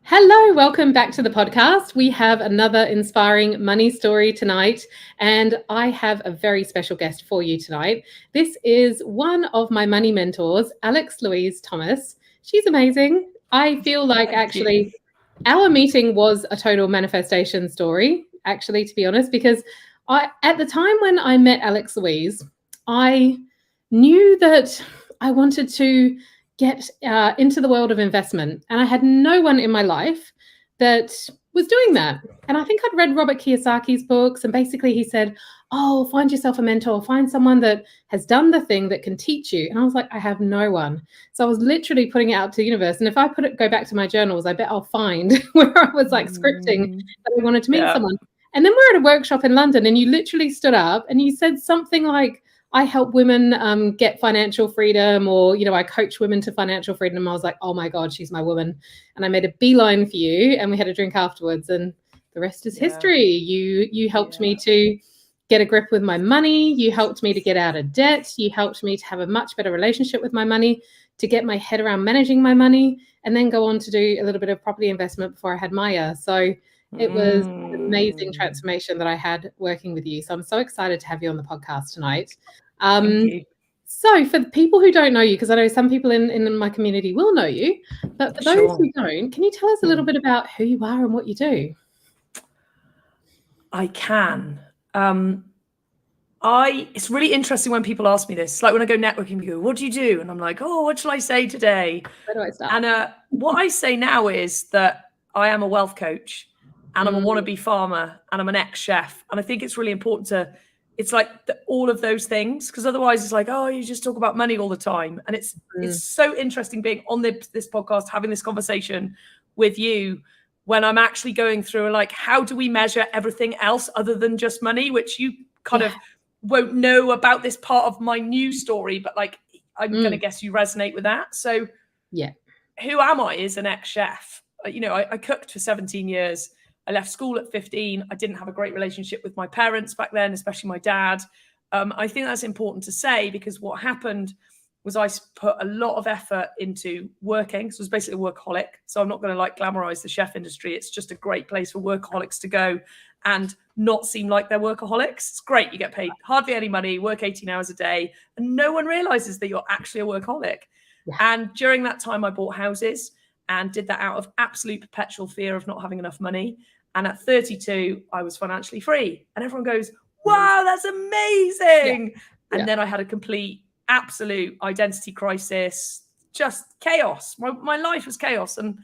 Hello, welcome back to the podcast. We have another inspiring money story tonight, and I have a very special guest for you tonight. This is one of my money mentors, Alexlouise Thomas. She's amazing. I feel like actually our meeting was a total manifestation story, actually, to be honest, because at the time when I met Alexlouise, I knew that I wanted to get into the world of investment. And I had no one in my life that was doing that. And I think I'd read Robert Kiyosaki's books. And basically he said, oh, find yourself a mentor, find someone that has done the thing that can teach you. And I was like, I have no one. So I was literally putting it out to the universe. And if I go back to my journals, I bet I'll find where I was like scripting that I wanted to meet someone. And then we're at a workshop in London and you literally stood up and you said something like, I help women get financial freedom, or, I coach women to financial freedom. I was like, oh my God, she's my woman. And I made a beeline for you and we had a drink afterwards and the rest is history. You helped me to get a grip with my money. You helped me to get out of debt. You helped me to have a much better relationship with my money, to get my head around managing my money, and then go on to do a little bit of property investment before I had Maya. So it was an amazing transformation that I had working with you. So I'm so excited to have you on the podcast tonight. Thank you. So for the people who don't know you, because I know some people in my community will know you, but for those who don't, can you tell us a little bit about who you are and what you do? I can. It's really interesting when people ask me this. It's like when I go networking, people go, what do you do? And I'm like, oh, what shall I say today? Where do I start? And what I say now is that I am a wealth coach and I'm a wannabe farmer and I'm an ex-chef. And I think it's really important it's like all of those things, because otherwise it's like, oh, you just talk about money all the time. And it's so interesting being on this podcast, having this conversation with you when I'm actually going through like, how do we measure everything else other than just money, which you kind of won't know about this part of my new story, but like, I'm going to guess you resonate with that. So who am I as an ex-chef? I cooked for 17 years. I left school at 15. I didn't have a great relationship with my parents back then, especially my dad. I think that's important to say because what happened was I put a lot of effort into working. So I was basically a workaholic. So I'm not going to glamorize the chef industry. It's just a great place for workaholics to go and not seem like they're workaholics. It's great. You get paid hardly any money, work 18 hours a day, and no one realizes that you're actually a workaholic. Yeah. And during that time, I bought houses and did that out of absolute perpetual fear of not having enough money. And at 32, I was financially free. And everyone goes, wow, that's amazing. Yeah. And then I had a complete, absolute identity crisis, just chaos. My life was chaos. And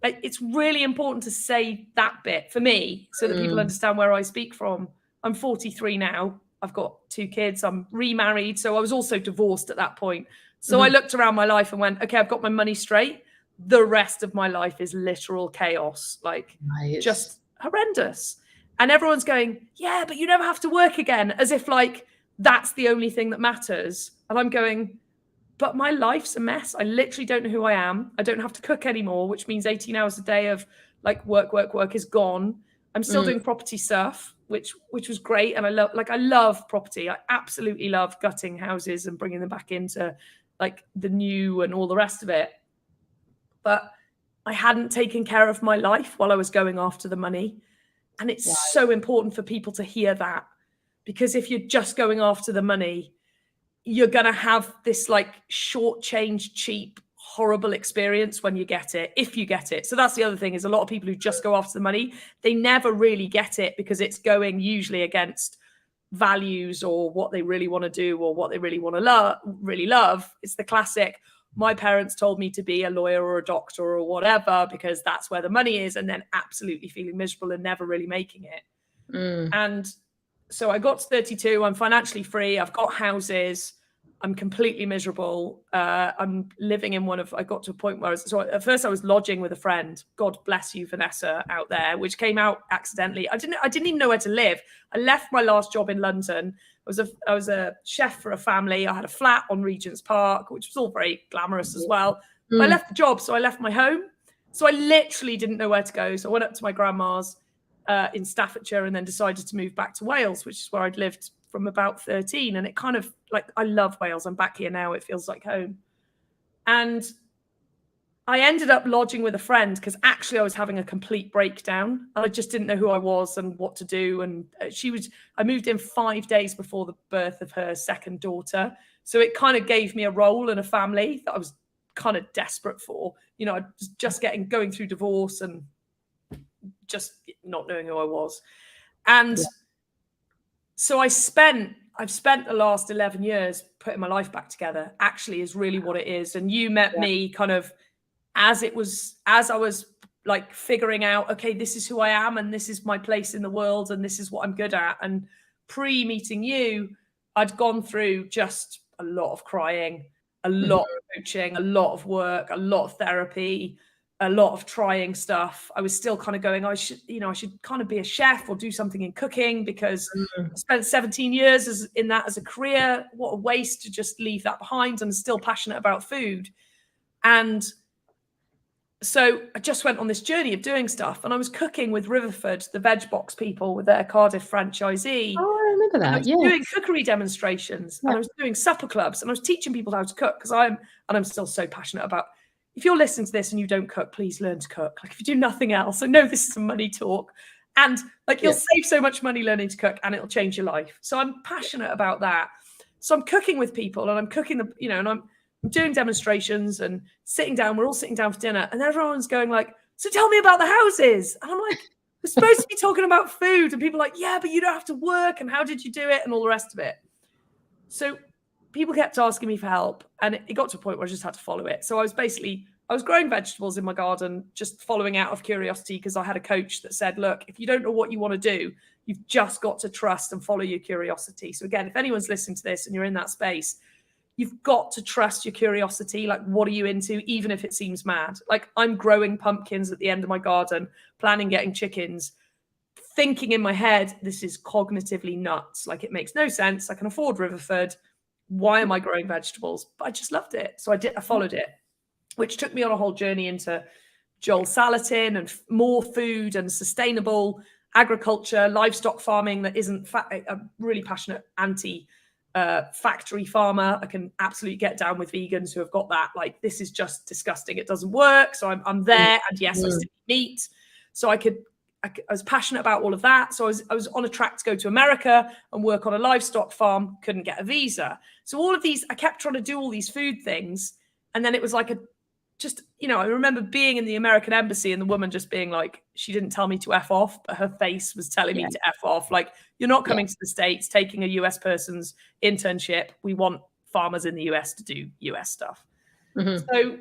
it's really important to say that bit for me so that people understand where I speak from. I'm 43 now. I've got 2 kids. I'm remarried. So I was also divorced at that point. So I looked around my life and went, okay, I've got my money straight. The rest of my life is literal chaos, just horrendous. And everyone's going, yeah, but you never have to work again, as if that's the only thing that matters. And I'm going, but my life's a mess. I literally don't know who I am. I don't have to cook anymore, which means 18 hours a day of work is gone. I'm still doing property stuff, which was great. And I love property. I absolutely love gutting houses and bringing them back into the new and all the rest of it. But I hadn't taken care of my life while I was going after the money. And it's so important for people to hear that, because if you're just going after the money, you're going to have this short-changed, cheap, horrible experience when you get it, if you get it. So that's the other thing, is a lot of people who just go after the money, they never really get it because it's going usually against values or what they really want to do or what they really want to really love. It's the classic, my parents told me to be a lawyer or a doctor or whatever because that's where the money is, and then absolutely feeling miserable and never really making it. And so I got to 32, I'm financially free, I've got houses, I'm completely miserable. I'm living in I got to a point where at first I was lodging with a friend. God bless you, Vanessa, out there, which came out accidentally. I didn't even know where to live. I left my last job in London. I was a chef for a family. I had a flat on Regent's Park, which was all very glamorous as well. But I left the job, so I left my home. So I literally didn't know where to go. So I went up to my grandma's in Staffordshire and then decided to move back to Wales, which is where I'd lived from about 13. And it kind of I love Wales. I'm back here now. It feels like home. And I ended up lodging with a friend because actually I was having a complete breakdown and I just didn't know who I was and what to do. And I moved in 5 days before the birth of her second daughter. So it kind of gave me a role in a family that I was kind of desperate for. You know, I was just going through divorce and just not knowing who I was. And so I've spent the last 11 years putting my life back together, actually, is really what it is. And you met me kind of as I was like figuring out, okay, this is who I am and this is my place in the world and this is what I'm good at. And pre-meeting you, I'd gone through just a lot of crying, a lot of coaching, a lot of work, a lot of therapy, a lot of trying stuff. I was still kind of going, I should kind of be a chef or do something in cooking because I spent 17 years in that as a career. What a waste to just leave that behind. I'm still passionate about food. And so I just went on this journey of doing stuff, and I was cooking with Riverford, the veg box people, with their Cardiff franchisee. Oh, I remember that. I was doing cookery demonstrations, and I was doing supper clubs, and I was teaching people how to cook because I'm still so passionate about. If you're listening to this and you don't cook, please learn to cook. Like if you do nothing else, I know this is a money talk, and like you'll save so much money learning to cook, and it'll change your life. So I'm passionate about that. So I'm cooking with people, and I'm cooking and I'm doing demonstrations and sitting down. We're all sitting down for dinner and everyone's going like, so tell me about the houses. And I'm like, we're supposed to be talking about food. And people are like, yeah, but you don't have to work. And how did you do it? And all the rest of it. So people kept asking me for help. And it got to a point where I just had to follow it. So I was growing vegetables in my garden, just following out of curiosity because I had a coach that said, look, if you don't know what you want to do, you've just got to trust and follow your curiosity. So again, if anyone's listening to this and you're in that space, you've got to trust your curiosity. Like, what are you into, even if it seems mad? Like, I'm growing pumpkins at the end of my garden, planning getting chickens, thinking in my head, this is cognitively nuts. Like, it makes no sense. I can afford Riverford. Why am I growing vegetables? But I just loved it. So I followed it, which took me on a whole journey into Joel Salatin and more food and sustainable agriculture, livestock farming that isn't a really passionate factory farmer. I can absolutely get down with vegans who have got that. Like, this is just disgusting. It doesn't work. So I'm there. And yes, I still eat meat. So I was passionate about all of that. So I was on a track to go to America and work on a livestock farm, couldn't get a visa. So all of these, I kept trying to do all these food things. And then it was like I remember being in the American embassy and the woman just being like, she didn't tell me to F off, but her face was telling me to F off. Like, you're not coming to the States, taking a US person's internship. We want farmers in the US to do US stuff. So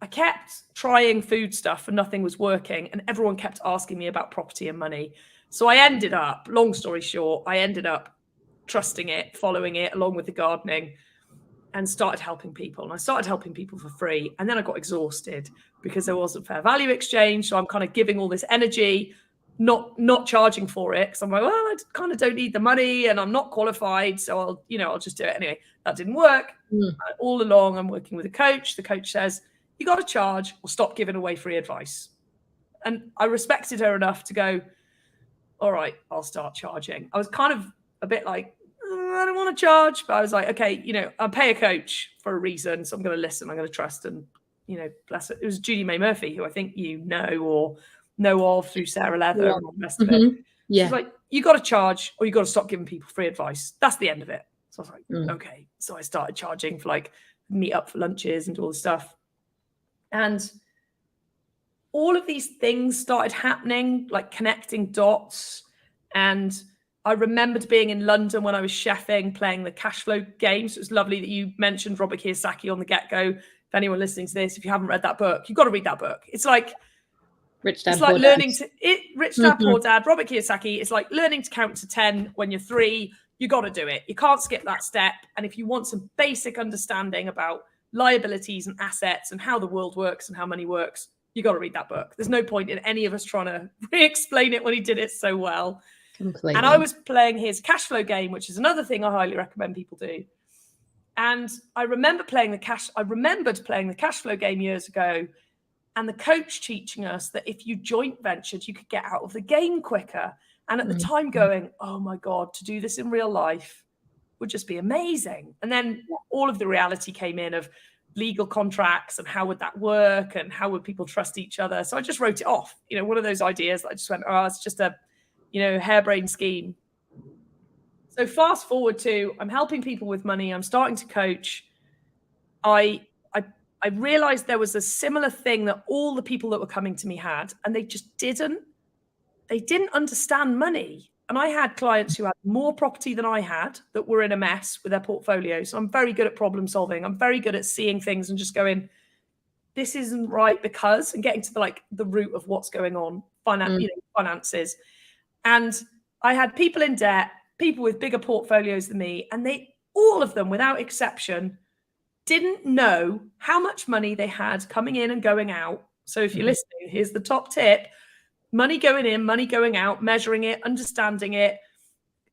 I kept trying food stuff and nothing was working. And everyone kept asking me about property and money. So I ended up, long story short, trusting it, following it along with the gardening, and started helping people. And I started helping people for free. And then I got exhausted because there wasn't fair value exchange. So I'm kind of giving all this energy, not charging for it. Because I'm like, well, I kind of don't need the money and I'm not qualified. So I'll just do it anyway. That didn't work. All along, I'm working with a coach. The coach says, you got to charge or stop giving away free advice. And I respected her enough to go, all right, I'll start charging. I was kind of a bit like, I don't want to charge, but I was like, okay, I'll pay a coach for a reason. So I'm going to listen. I'm going to trust. And, bless it. It was Judy May Murphy, who I think you know or know of through Sarah Leather and all the rest of it. She's like, you got to charge or you got to stop giving people free advice. That's the end of it. So I was like, okay. So I started charging for like meet up for lunches and all this stuff. And all of these things started happening, like connecting dots. And I remembered being in London when I was chefing, playing the cash flow game. So it was lovely that you mentioned Robert Kiyosaki on the get-go. If anyone listening to this, if you haven't read that book, you've got to read that book. It's like Rich Dad, it's like Poor learning Dad. Rich Dad, Poor Dad, Robert Kiyosaki. It's like learning to count to 10 when you're 3. You got to do it. You can't skip that step. And if you want some basic understanding about liabilities and assets and how the world works and how money works, you got to read that book. There's no point in any of us trying to re-explain it when he did it so well. Completely. And I was playing his cash flow game, which is another thing I highly recommend people do. And I remembered playing the cash flow game years ago, and the coach teaching us that if you joint ventured, you could get out of the game quicker. And at the time going, oh my God, to do this in real life would just be amazing. And then all of the reality came in of legal contracts and how would that work and how would people trust each other. So I just wrote it off, one of those ideas that I just went, it's just a, harebrained scheme. So fast forward to, I'm helping people with money. I'm starting to coach. I realized there was a similar thing that all the people that were coming to me had, and they just didn't understand money. And I had clients who had more property than I had that were in a mess with their portfolios. So I'm very good at problem solving. I'm very good at seeing things and just going, this isn't right because, and getting to the root of what's going on, finances. And I had people in debt, people with bigger portfolios than me, and all of them, without exception, didn't know how much money they had coming in and going out. So if you're listening, here's the top tip. Money going in, money going out, measuring it, understanding it,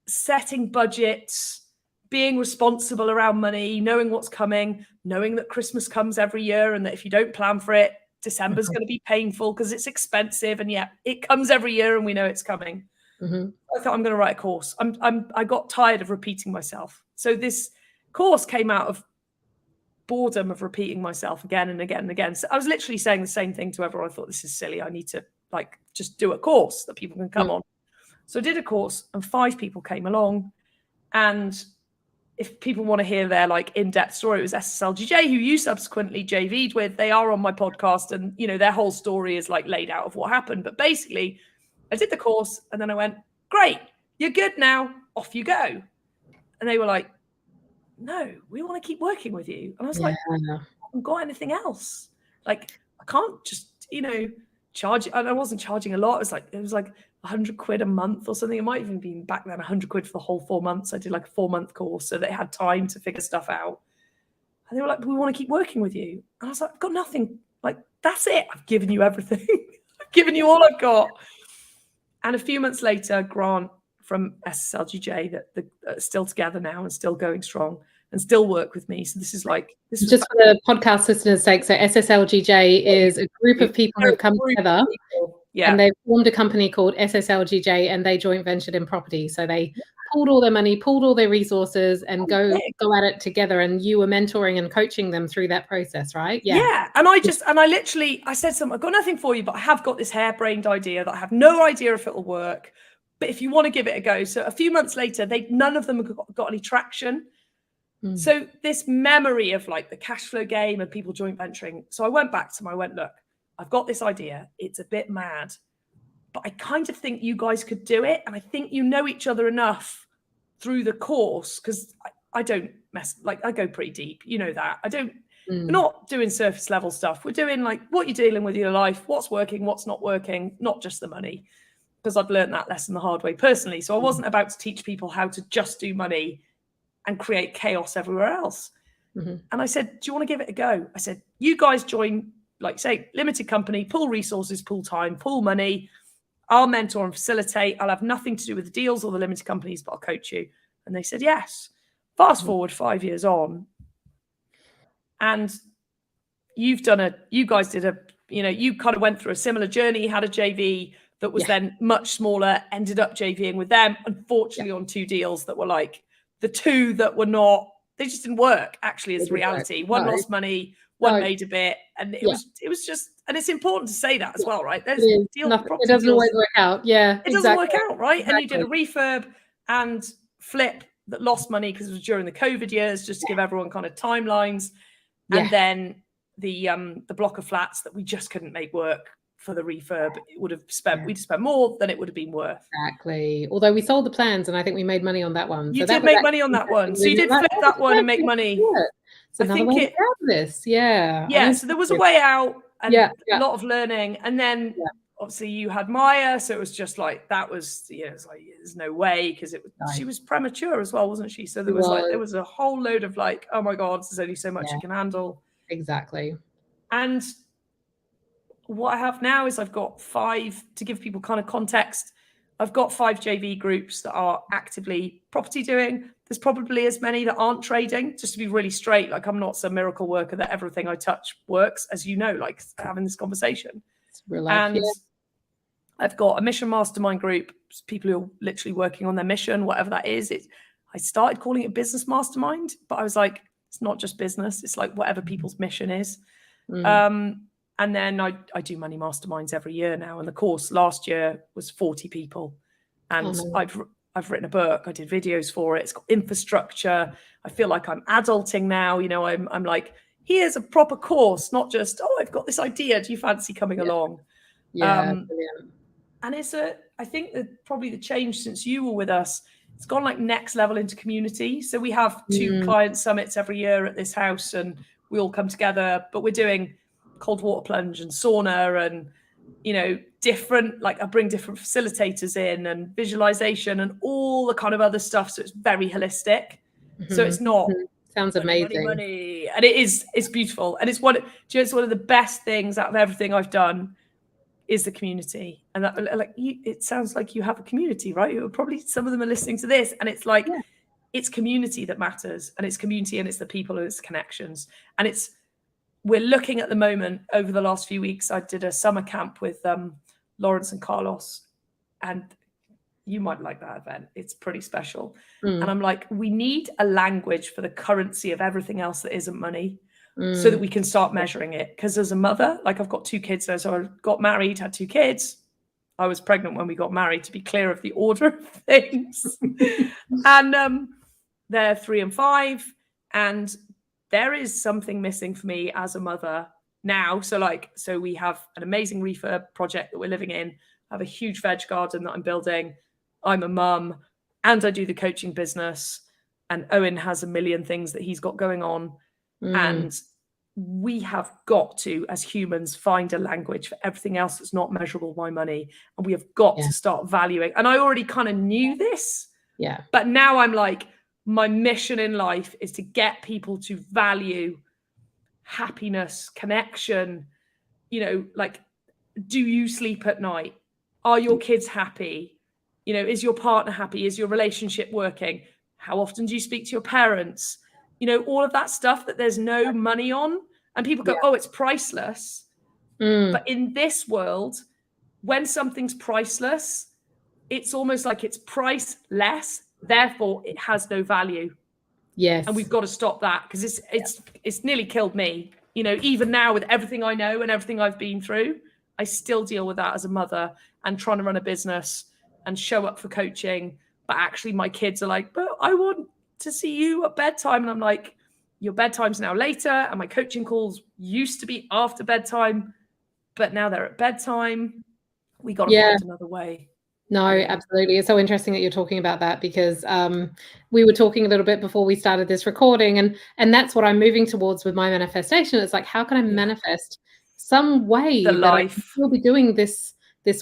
setting budgets, being responsible around money, knowing what's coming, knowing that Christmas comes every year and that if you don't plan for it, December's going to be painful because it's expensive. And yeah, it comes every year and we know it's coming. I thought, I'm going to write a course. I got tired of repeating myself. So this course came out of boredom of repeating myself again and again and again. So I was literally saying the same thing to everyone. I thought, this is silly. I need to just do a course that people can come on. So I did a course and 5 people came along. And if people want to hear their in-depth story, it was SSLGJ, who you subsequently JV'd with. They are on my podcast and, their whole story is laid out of what happened. But basically I did the course and then I went, great, you're good now, off you go. And they were like, no, we want to keep working with you. And I was like, I haven't got anything else. I can't just, charge. And I wasn't charging a lot. It was like 100 quid a month or something. It might even been back then 100 quid for the whole 4 months. I did a 4-month course so they had time to figure stuff out. And they were like, we want to keep working with you. And I was like, I've got nothing. That's it. I've given you everything. I've given you all I've got. And a few months later, Grant from SSLGJ that are still together now and still going strong and still work with me. So this is just for the podcast listeners' sake. So SSLGJ is a group of people who have come together and they've formed a company called SSLGJ and they joint ventured in property. So they pooled all their money, pooled all their resources and go at it together. And you were mentoring and coaching them through that process, right? Yeah. And I said to them, I've got nothing for you, but I have got this harebrained idea that I have no idea if it will work. But if you want to give it a go. So a few months later, none of them got any traction. So this memory of the cash flow game and people joint venturing. So I went back to them. I went, look, I've got this idea. It's a bit mad, but I kind of think you guys could do it. And I think you know each other enough through the course because I don't mess, I go pretty deep. You know that. We're not doing surface level stuff. We're doing what you're dealing with in your life, what's working, what's not working, not just the money. Because I've learned that lesson the hard way personally. So I wasn't about to teach people how to just do money and create chaos everywhere else. And I said, do you want to give it a go? I said, you guys join, say, limited company, pool resources, pool time, pool money. I'll mentor and facilitate. I'll have nothing to do with the deals or the limited companies, but I'll coach you. And they said, yes. Fast forward 5 years on. And you guys did you kind of went through a similar journey, had a JV that was then much smaller, ended up JVing with them, unfortunately on 2 deals that were the 2 that were not, they just didn't work actually as reality. One lost money, one made a bit. And it was just, and it's important to say that as well, right? There's it doesn't always work out. Yeah. It doesn't work out, right? Exactly. And you did a refurb and flip that lost money because it was during the COVID years, just to give everyone kind of timelines. And then the block of flats that we just couldn't make work for the refurb, we'd spent more than it would have been worth. Exactly. Although we sold the plans and I think we made money on that one. You did make money on that one. So you did flip that one and make money. It's another way out of this. Yeah. Yeah. So there was a way out and a lot of learning. And then obviously you had Maya. So it was just that was, it's there's no way because she was premature as well, wasn't she? So there was a whole load of oh my God, there's only so much you can handle. Exactly. And what I have now is I've got 5, to give people kind of context, I've got 5 JV groups that are actively property doing. There's probably as many that aren't trading, just to be really straight. I'm not some miracle worker that everything I touch works, as you know, having this conversation. It's real life, I've got a mission mastermind group, people who are literally working on their mission, whatever that is. I started calling it business mastermind, but I was like, It's not just business. It's like whatever people's mission is. Mm. And then I do money masterminds every year now. And the course last year was 40 people. And I've written a book. I did videos for it. It's got infrastructure. I feel like I'm adulting now. You know, I'm like, here's a proper course, not just, oh, I've got this idea. Do you fancy coming along? Yeah, brilliant. And I think that probably the change since you were with us, it's gone like next level into community. So we have 2 client summits every year at this house, and we all come together, but we're doing cold water plunge and sauna and, you know, different, like I bring different facilitators in and visualization and all the kind of other stuff. So it's very holistic. So it's not sounds amazing. Money. And it's beautiful. And it's one of the best things out of everything I've done is the community. And it sounds like you have a community, right? Probably some of them are listening to this, and it's like, it's community that matters, and it's community, and it's the people, and it's connections. And we're looking at the moment, over the last few weeks, I did a summer camp with Lawrence and Carlos, and you might like that event. It's pretty special. And I'm like, we need a language for the currency of everything else that isn't money, so that we can start measuring it. Because as a mother, like I've got 2 kids now, so I got married, had 2 kids. I was pregnant when we got married, to be clear of the order of things. And they're 3 and 5. And there is something missing for me as a mother now. So we have an amazing refurb project that we're living in. I have a huge veg garden that I'm building. I'm a mum, and I do the coaching business. And Owen has a million things that he's got going on. And we have got to, as humans, find a language for everything else that's not measurable by money. And we have got to start valuing. And I already kind of knew this. Yeah. But now I'm like, my mission in life is to get people to value happiness, connection. You know, like, do you sleep at night? Are your kids happy? You know, is your partner happy? Is your relationship working? How often do you speak to your parents? You know, all of that stuff that there's no money on. And people go, oh, it's priceless. But in this world, when something's priceless, it's almost like it's priceless. Therefore, it has no value. Yes. And we've got to stop that, because it's nearly killed me. You know, even now with everything I know and everything I've been through, I still deal with that as a mother and trying to run a business and show up for coaching. But actually my kids are like, but I want to see you at bedtime. And I'm like, your bedtime's now later. And my coaching calls used to be after bedtime, but now they're at bedtime. We got to find another way. No, absolutely. It's so interesting that you're talking about that, because we were talking a little bit before we started this recording, and that's what I'm moving towards with my manifestation. It's like, how can I manifest some way that I will be doing this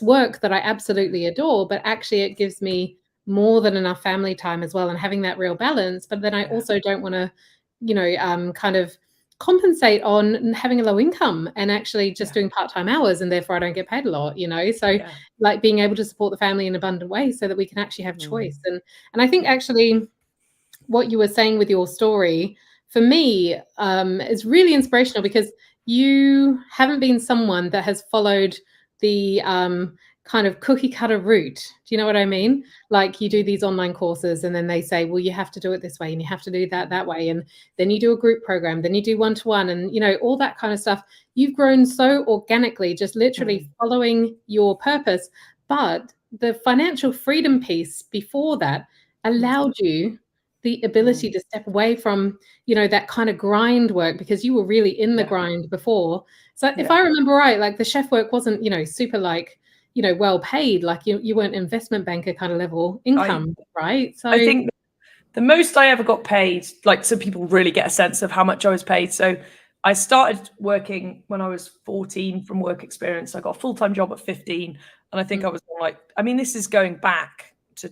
work that I absolutely adore, but actually it gives me more than enough family time as well, and having that real balance. But then I also don't want to, you know, kind of compensate on having a low income and actually just doing part-time hours, and therefore I don't get paid a lot, you know. So like being able to support the family in abundant ways so that we can actually have choice. And I think actually what you were saying with your story for me is really inspirational, because you haven't been someone that has followed the kind of cookie cutter route. Do you know what I mean? Like, you do these online courses and then they say, well, you have to do it this way and you have to do that way. And then you do a group program, then you do one-to-one, and, you know, all that kind of stuff. You've grown so organically, just literally following your purpose. But the financial freedom piece before that allowed you the ability to step away from, you know, that kind of grind work, because you were really in the grind before. So if I remember right, like the chef work wasn't, you know, super like, you know, well paid, like you weren't investment banker kind of level income, right? So I think the most I ever got paid, like, so people really get a sense of how much I was paid. So I started working when I was 14 from work experience. I got a full-time job at 15. And I think I was like, I mean, this is going back to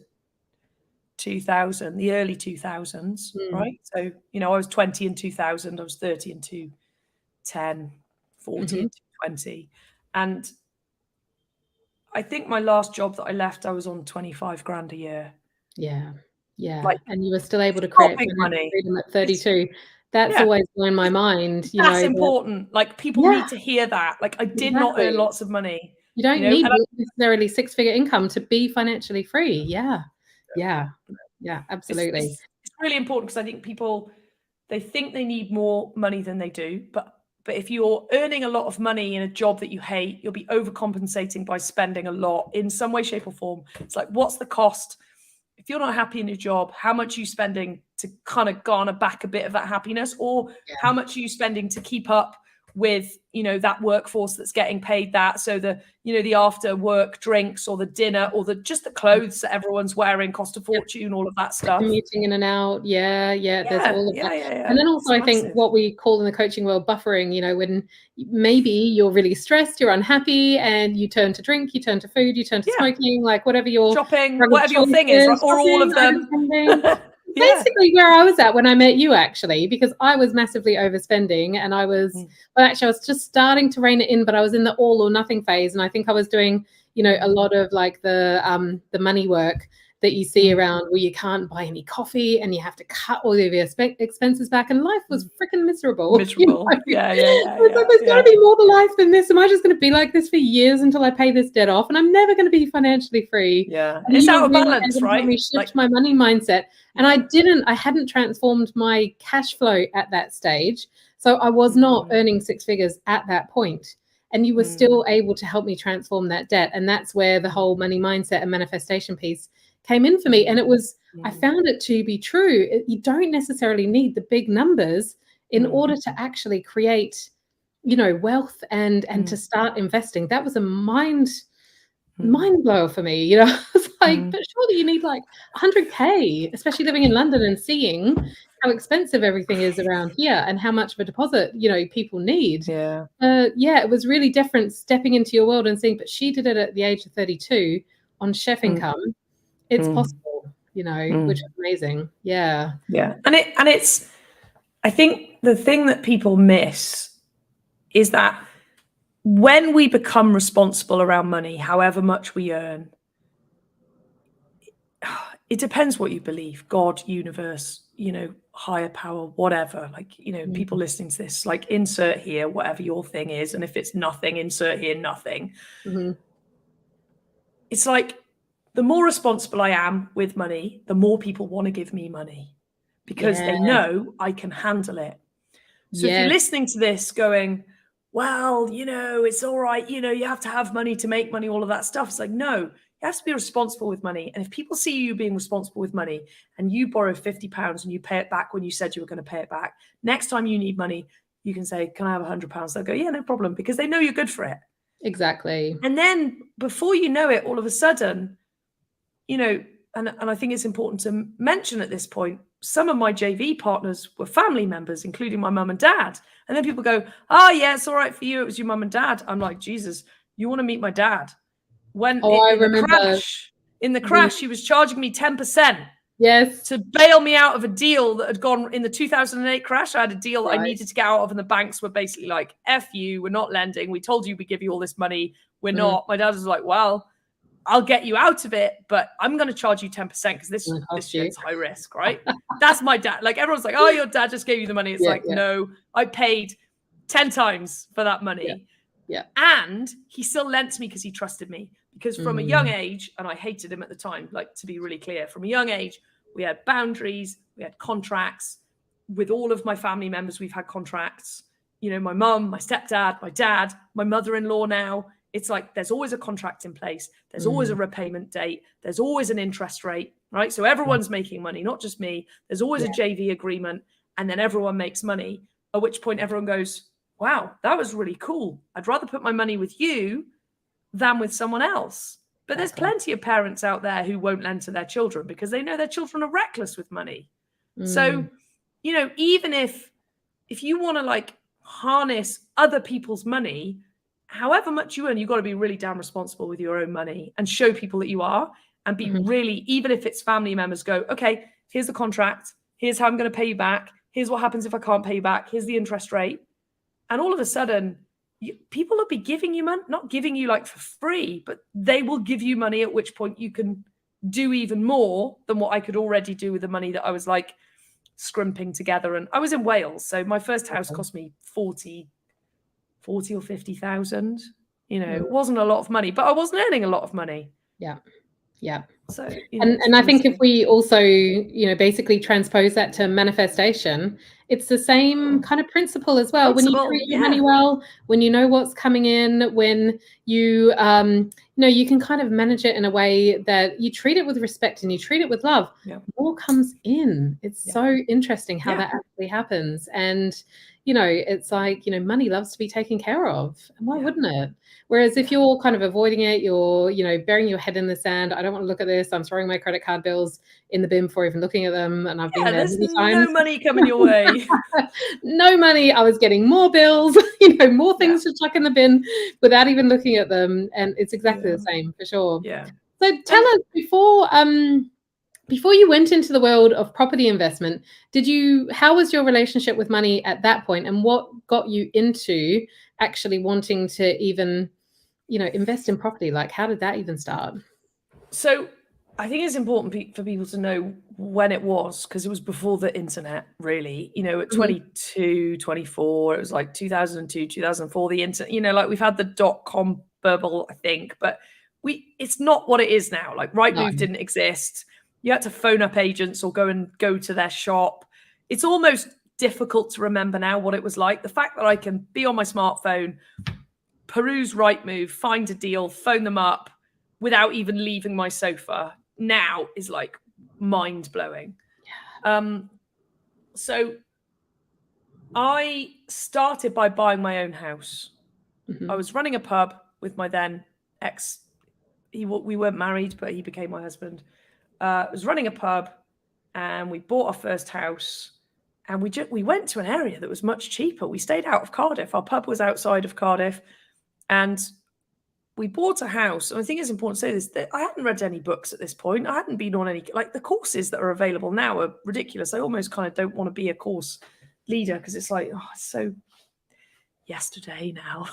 2000, the early 2000s, right? So, you know, I was 20 in 2000, I was 30 in 2010, 40 in 2020. And I think my last job that I left, I was on 25 grand a year. Yeah. Like, and you were still able to create money freedom at 32. That's always blown my mind. You That's know, important. Like, people need to hear that. Like, I did not earn lots of money. You don't need necessarily 6-figure income to be financially free. Yeah, absolutely. It's really important, because I think people, they think they need more money than they do. But if you're earning a lot of money in a job that you hate, you'll be overcompensating by spending a lot in some way, shape, or form. It's like, what's the cost? If you're not happy in your job, how much are you spending to kind of garner back a bit of that happiness? Or how much are you spending to keep up with, that workforce that's getting paid that? So the after work drinks or the dinner or just the clothes that everyone's wearing cost a fortune, all of that stuff. Commuting in and out. Yeah. There's all of that. And then also I think what we call in the coaching world buffering, when maybe you're really stressed, you're unhappy, and you turn to drink, you turn to food, you turn to smoking, like whatever your shopping, whatever your thing is, right? Or all of them. Basically where I was at when I met you, actually, because I was massively overspending, and I was I was just starting to rein it in, but I was in the all or nothing phase, and I think I was doing a lot of like the money work that you see around where you can't buy any coffee and you have to cut all of your expenses back, and life was freaking miserable. There's got to be more to life than this. Am I just going to be like this for years until I pay this debt off? And I'm never going to be financially free. And it's out of balance, right? Me shift my money mindset, and I hadn't transformed my cash flow at that stage, so I was not earning six figures at that point. And you were still able to help me transform that debt, and that's where the whole money mindset and manifestation piece came in for me. And it was, I found it to be true. You don't necessarily need the big numbers in order to actually create, wealth and to start investing. That was a mind blower for me. I was like, but surely you need like 100K, especially living in London and seeing how expensive everything is around here and how much of a deposit, people need. It was really different stepping into your world and seeing, but she did it at the age of 32 on chef income. It's possible, which is amazing. Yeah. And it's, I think the thing that people miss is that when we become responsible around money, however much we earn, it depends what you believe, God, universe, higher power, whatever, like, people listening to this, like, insert here, whatever your thing is. And if it's nothing, insert here, nothing. It's like, the more responsible I am with money, the more people want to give me money because they know I can handle it. So if you're listening to this going, well, it's all right, you have to have money to make money, all of that stuff. It's like, no, you have to be responsible with money. And if people see you being responsible with money and you borrow £50 and you pay it back when you said you were going to pay it back, next time you need money, you can say, can I have £100? They'll go, yeah, no problem, because they know you're good for it. Exactly. And then before you know it, all of a sudden, and I think it's important to mention at this point, some of my JV partners were family members, including my mum and dad. And then people go, oh, yeah, it's all right for you. It was your mum and dad. I'm like, Jesus, you want to meet my dad? When I remember in the crash, he was charging me 10%. Yes. To bail me out of a deal that had gone in the 2008 crash. I had a deal that I needed to get out of, and the banks were basically like, F you, we're not lending. We told you we give you all this money. We're not. My dad was like, well, I'll get you out of it, but I'm going to charge you 10% because this shit's high risk, right? That's my dad. Like, everyone's like, oh, your dad just gave you the money. It's no, I paid 10 times for that money. And he still lent to me because he trusted me. Because from a young age, and I hated him at the time, like, to be really clear, from a young age, we had boundaries, we had contracts. With all of my family members, we've had contracts. My mum, my stepdad, my dad, my mother-in-law now. It's like there's always a contract in place. There's always a repayment date. There's always an interest rate, right? So everyone's making money, not just me. There's always a JV agreement, and then everyone makes money, at which point everyone goes, wow, that was really cool. I'd rather put my money with you than with someone else. But there's plenty of parents out there who won't lend to their children because they know their children are reckless with money. So, even if you want to like harness other people's money, however much you earn, you've got to be really damn responsible with your own money and show people that you are, and be really, even if it's family members, go, okay, here's the contract. Here's how I'm going to pay you back. Here's what happens if I can't pay you back. Here's the interest rate. And all of a sudden, people will be giving you money, not giving you like for free, but they will give you money, at which point you can do even more than what I could already do with the money that I was like scrimping together. And I was in Wales. So my first house cost me 40 or 50,000. It wasn't a lot of money, but I wasn't earning a lot of money. Yeah. Yeah. So, and I think if we also, basically transpose that to manifestation, it's the same kind of principle as well. When you treat your money well, when you know what's coming in, when you, you can kind of manage it in a way that you treat it with respect and you treat it with love, more comes in. It's so interesting how that actually happens. And, it's like, money loves to be taken care of. And why wouldn't it? Whereas if you're kind of avoiding it, you're, burying your head in the sand. I don't want to look at this. I'm throwing my credit card bills in the bin before even looking at them. And I've been there many times. No money coming your way. No money. I was getting more bills, more things to chuck in the bin without even looking at them. And it's exactly the same for sure. Yeah. So tell us, before you went into the world of property investment, how was your relationship with money at that point, and what got you into actually wanting to even, invest in property? Like, how did that even start? So I think it's important for people to know when it was, because it was before the internet, really. At 22, 24, it was like 2002, 2004, the internet, like we've had the .com bubble, I think, but it's not what it is now. Like Rightmove didn't exist. You had to phone up agents or go to their shop. It's almost difficult to remember now what it was like. The fact that I can be on my smartphone, peruse Rightmove, find a deal, phone them up without even leaving my sofa now is like mind-blowing. So I started by buying my own house. I was running a pub with my then ex. We weren't married, but he became my husband. I was running a pub, and we bought our first house, and we went to an area that was much cheaper. We stayed out of Cardiff. Our pub was outside of Cardiff, and we bought a house. And I think it's important to say this, that I hadn't read any books at this point. I hadn't been on any, like the courses that are available now are ridiculous. I almost kind of don't want to be a course leader because it's like, it's so yesterday now.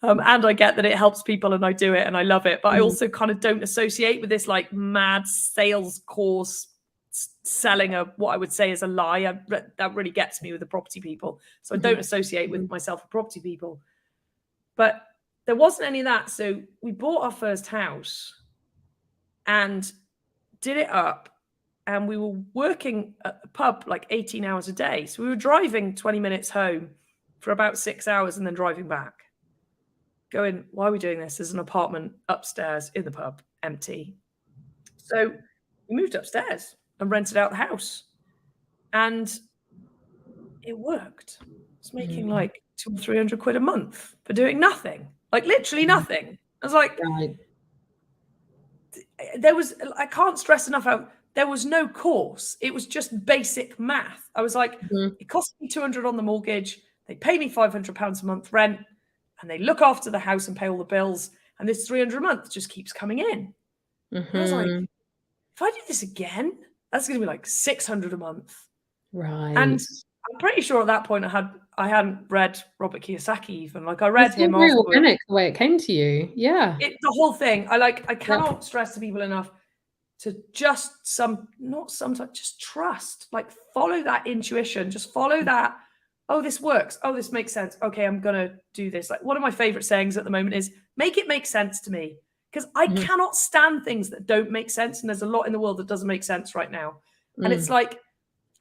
And I get that it helps people and I do it and I love it, but I also kind of don't associate with this like mad sales course selling what I would say is a lie. That really gets me with the property people. So I don't associate with myself with property people. But there wasn't any of that. So we bought our first house and did it up. And we were working at the pub like 18 hours a day. So we were driving 20 minutes home for about 6 hours and then driving back. Going, why are we doing this? There's an apartment upstairs in the pub, empty. So we moved upstairs and rented out the house. And it worked. I was making like 200 or 300 quid a month for doing nothing. Like literally nothing. I was like, I can't stress enough how there was no course. It was just basic math. I was like, it cost me 200 on the mortgage. They pay me £500 a month rent, and they look after the house and pay all the bills. And this 300 a month just keeps coming in. And I was like, if I do this again, that's going to be like 600 a month. Right. And I'm pretty sure at that point I hadn't read Robert Kiyosaki even. Like I read him. Very organic the way it came to you. Yeah. The whole thing. I cannot stress to people enough to just just trust. Like follow that intuition. Just follow that. Oh, this works. Oh, this makes sense. Okay, I'm gonna do this. Like one of my favorite sayings at the moment is make it make sense to me. Because I cannot stand things that don't make sense. And there's a lot in the world that doesn't make sense right now. And it's like,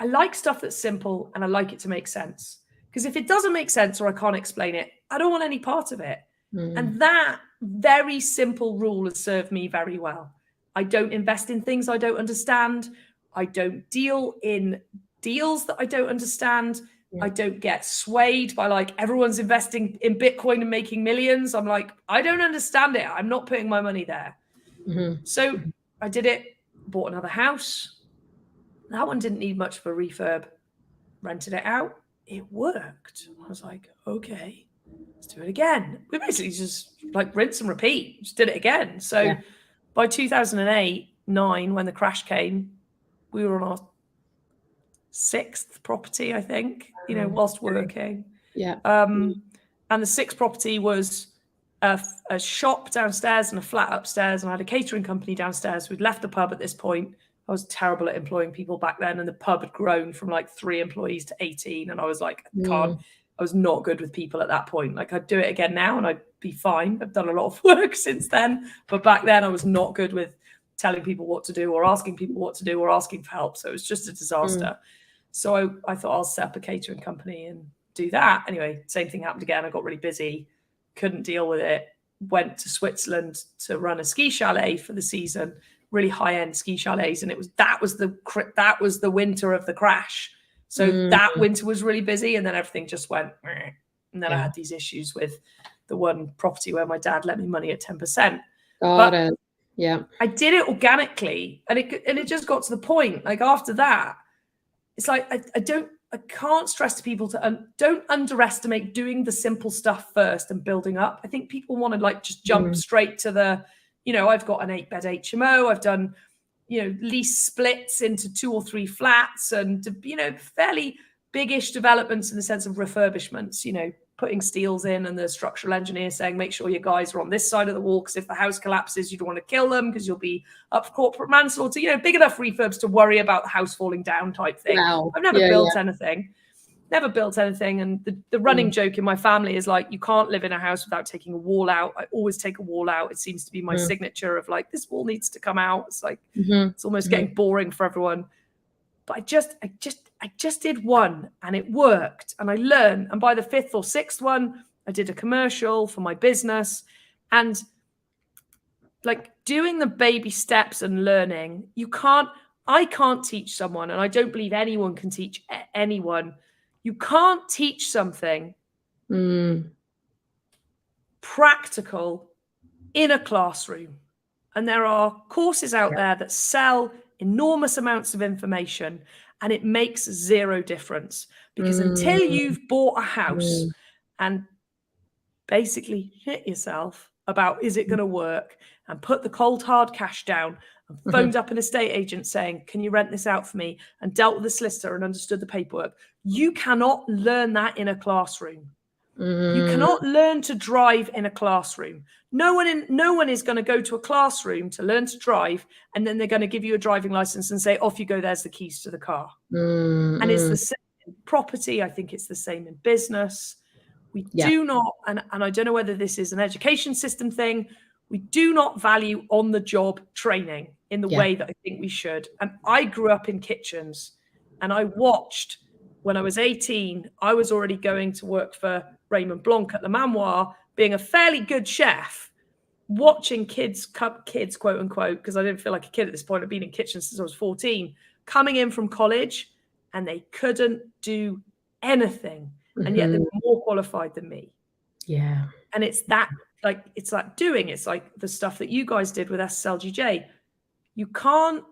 I like stuff that's simple and I like it to make sense. Because if it doesn't make sense or I can't explain it, I don't want any part of it. And that very simple rule has served me very well. I don't invest in things I don't understand. I don't deal in deals that I don't understand. I don't get swayed by like everyone's investing in Bitcoin and making millions. I'm like, I don't understand it. I'm not putting my money there. So I did it, bought another house. That one didn't need much of a refurb. Rented it out. It worked. I was like, okay, let's do it again. We basically just like rinse and repeat. Just did it again. So by 2008-9, when the crash came, we were on our 6th property, I think, whilst working. And the 6th property was a shop downstairs and a flat upstairs. And I had a catering company downstairs. We'd left the pub at this point. I was terrible at employing people back then. And the pub had grown from like 3 employees to 18. And I was like, I was not good with people at that point. Like I'd do it again now and I'd be fine. I've done a lot of work since then. But back then I was not good with telling people what to do or asking people what to do or asking for help. So it was just a disaster. So I thought I'll set up a catering company and do that. Anyway, same thing happened again. I got really busy, couldn't deal with it. Went to Switzerland to run a ski chalet for the season, really high-end ski chalets, and that was the winter of the crash. So that winter was really busy, and then everything just went. And then I had these issues with the one property where my dad lent me money at 10%. Got it. Yeah, I did it organically, and it just got to the point. Like after that, it's like I can't stress to people to don't underestimate doing the simple stuff first and building up. I think people want to like just jump straight to the, I've got an 8-bed HMO. I've done, lease splits into 2 or 3 flats and, fairly biggish developments in the sense of refurbishments, putting steels in and the structural engineer saying, make sure your guys are on this side of the wall because if the house collapses, you don't want to kill them because you'll be up for corporate manslaughter, big enough refurbs to worry about the house falling down type thing. Wow. I've never built anything. And the running joke in my family is like, you can't live in a house without taking a wall out. I always take a wall out. It seems to be my signature of like, this wall needs to come out. It's like, it's almost getting boring for everyone. But I just did one and it worked and I learned. And by the 5th or 6th one, I did a commercial for my business. And like doing the baby steps and learning, I can't teach someone, and I don't believe anyone can teach anyone. You can't teach something practical in a classroom. And there are courses out there that sell enormous amounts of information and it makes zero difference because until you've bought a house and basically shit yourself about is it going to work and put the cold hard cash down and phoned up an estate agent saying, can you rent this out for me, and dealt with the solicitor and understood the paperwork, you cannot learn that in a classroom. You cannot learn to drive in a classroom. No one is going to go to a classroom to learn to drive and then they're going to give you a driving license and say, off you go, there's the keys to the car. And it's the same in property. I think it's the same in business. We do not, and I don't know whether this is an education system thing, we do not value on-the-job training in the way that I think we should. And I grew up in kitchens and I watched, when I was 18, I was already going to work for Raymond Blanc at Le Manoir, being a fairly good chef, watching kids, quote unquote, because I didn't feel like a kid at this point. I've been in kitchens since I was 14, coming in from college and they couldn't do anything. And yet they were more qualified than me. Yeah. And it's that, like, it's like the stuff that you guys did with SSLGJ. You can't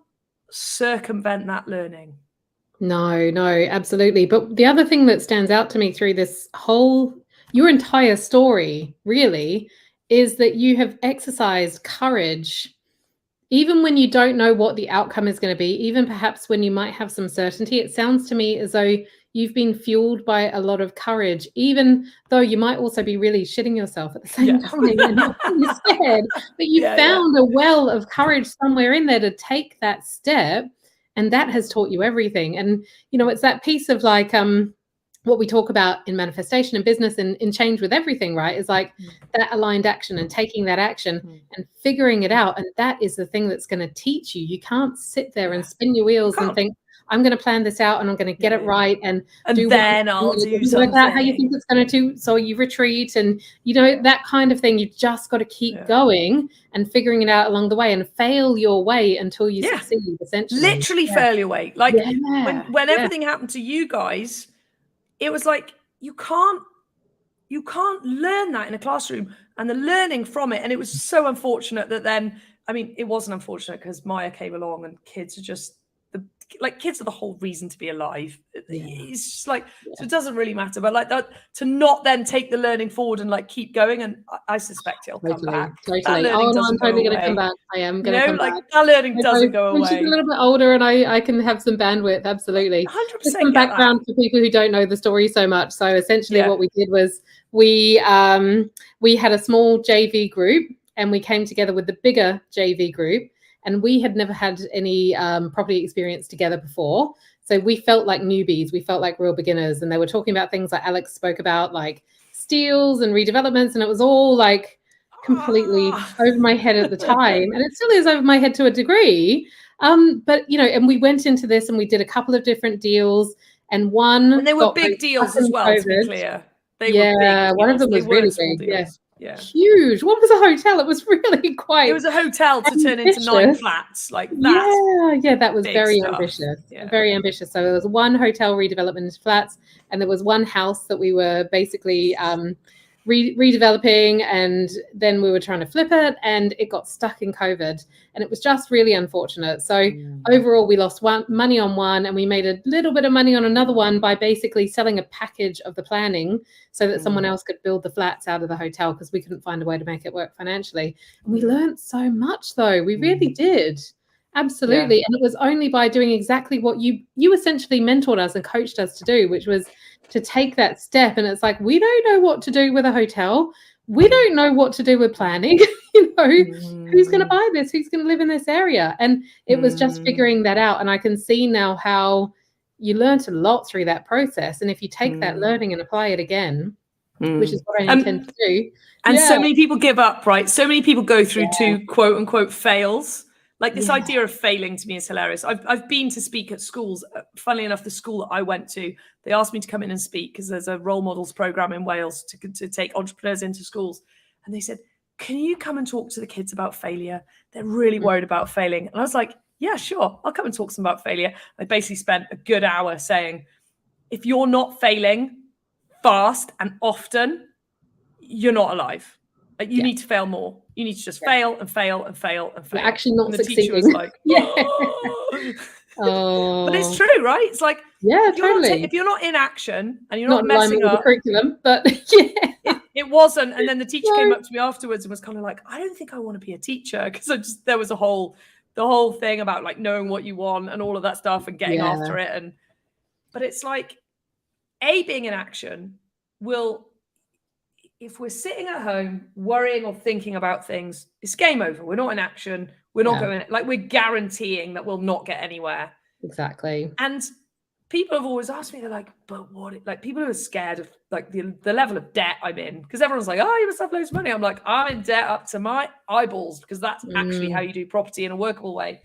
circumvent that learning. No, absolutely. But the other thing that stands out to me through this your entire story really is that you have exercised courage, even when you don't know what the outcome is going to be, even perhaps when you might have some certainty. It sounds to me as though you've been fueled by a lot of courage, even though you might also be really shitting yourself at the same time and not being scared. But you found a well of courage somewhere in there to take that step. And that has taught you everything. And, it's that piece of like what we talk about in manifestation and business and in change with everything, right? Is like that aligned action and taking that action and figuring it out. And that is the thing that's going to teach you. You can't sit there and spin your wheels and think, I'm going to plan this out and I'm going to get it right and then I'll do something. Work out how you think it's going to, so you retreat and that kind of thing. You just got to keep going and figuring it out along the way and fail your way until you succeed. Essentially, literally fail your way. Like when everything happened to you guys, it was like you can't learn that in a classroom and the learning from it. And it was so unfortunate that then, I mean, it wasn't unfortunate because Maya came along and kids are just kids are the whole reason to be alive. It's just like, so it doesn't really matter, but like that, to not then take the learning forward and like keep going. And I suspect it'll come back. Totally. I'm totally going to come back. I am going to come back. That learning doesn't go away. When she's a little bit older and I can have some bandwidth. Absolutely. 100% Just some background for people who don't know the story so much. So essentially what we did was we had a small JV group and we came together with the bigger JV group. And we had never had any property experience together before. So we felt like newbies. We felt like real beginners. And they were talking about things like Alex spoke about, like steals and redevelopments. And it was all like completely over my head at the time, and it still is over my head to a degree. But and we went into this and we did a couple of different deals, and one And they were big deals as well, to be clear. They were big one of them was really big. Yeah, huge. What was a hotel? It was really quite. It was a hotel to turn into 9 flats. Like that. Yeah, that was very ambitious. Yeah. Very ambitious. So there was one hotel redevelopment into flats, and there was one house that we were basically redeveloping, and then we were trying to flip it, and it got stuck in COVID, and it was just really unfortunate. So overall, we lost money on one, and we made a little bit of money on another one by basically selling a package of the planning so that someone else could build the flats out of the hotel, because we couldn't find a way to make it work financially. And we learned so much, though. We really did. Absolutely. Yeah. And it was only by doing exactly what you essentially mentored us and coached us to do, which was to take that step. And it's like, we don't know what to do with a hotel. We don't know what to do with planning. Who's going to buy this? Who's going to live in this area? And it was just figuring that out. And I can see now how you learned a lot through that process. And if you take that learning and apply it again, which is what I intend to do. And so many people give up, right? So many people go through to quote unquote fails. Like this idea of failing to me is hilarious. I've been to speak at schools. Funnily enough, the school that I went to, they asked me to come in and speak because there's a role models program in Wales to take entrepreneurs into schools. And they said, can you come and talk to the kids about failure? They're really worried about failing. And I was like, yeah, sure. I'll come and talk to them about failure. I basically spent a good hour saying, if you're not failing fast and often, you're not alive. You need to fail more. You need to just fail and fail and fail and fail. You're actually not succeeding. Teacher was like, oh. But it's true, right? It's like, totally. If you're not in action and you're not messing up the curriculum, but it wasn't. And then the teacher came up to me afterwards and was kind of like, I don't think I want to be a teacher, because there was the whole thing about like knowing what you want and all of that stuff and getting after it. But it's like, being in action will. If we're sitting at home worrying or thinking about things, it's game over. We're not in action. We're not going, like, we're guaranteeing that we'll not get anywhere. Exactly. And people have always asked me, they're like, but what, like, people who are scared of like the level of debt I'm in, because everyone's like, oh, you must have loads of money. I'm like, I'm in debt up to my eyeballs, because that's actually how you do property in a workable way.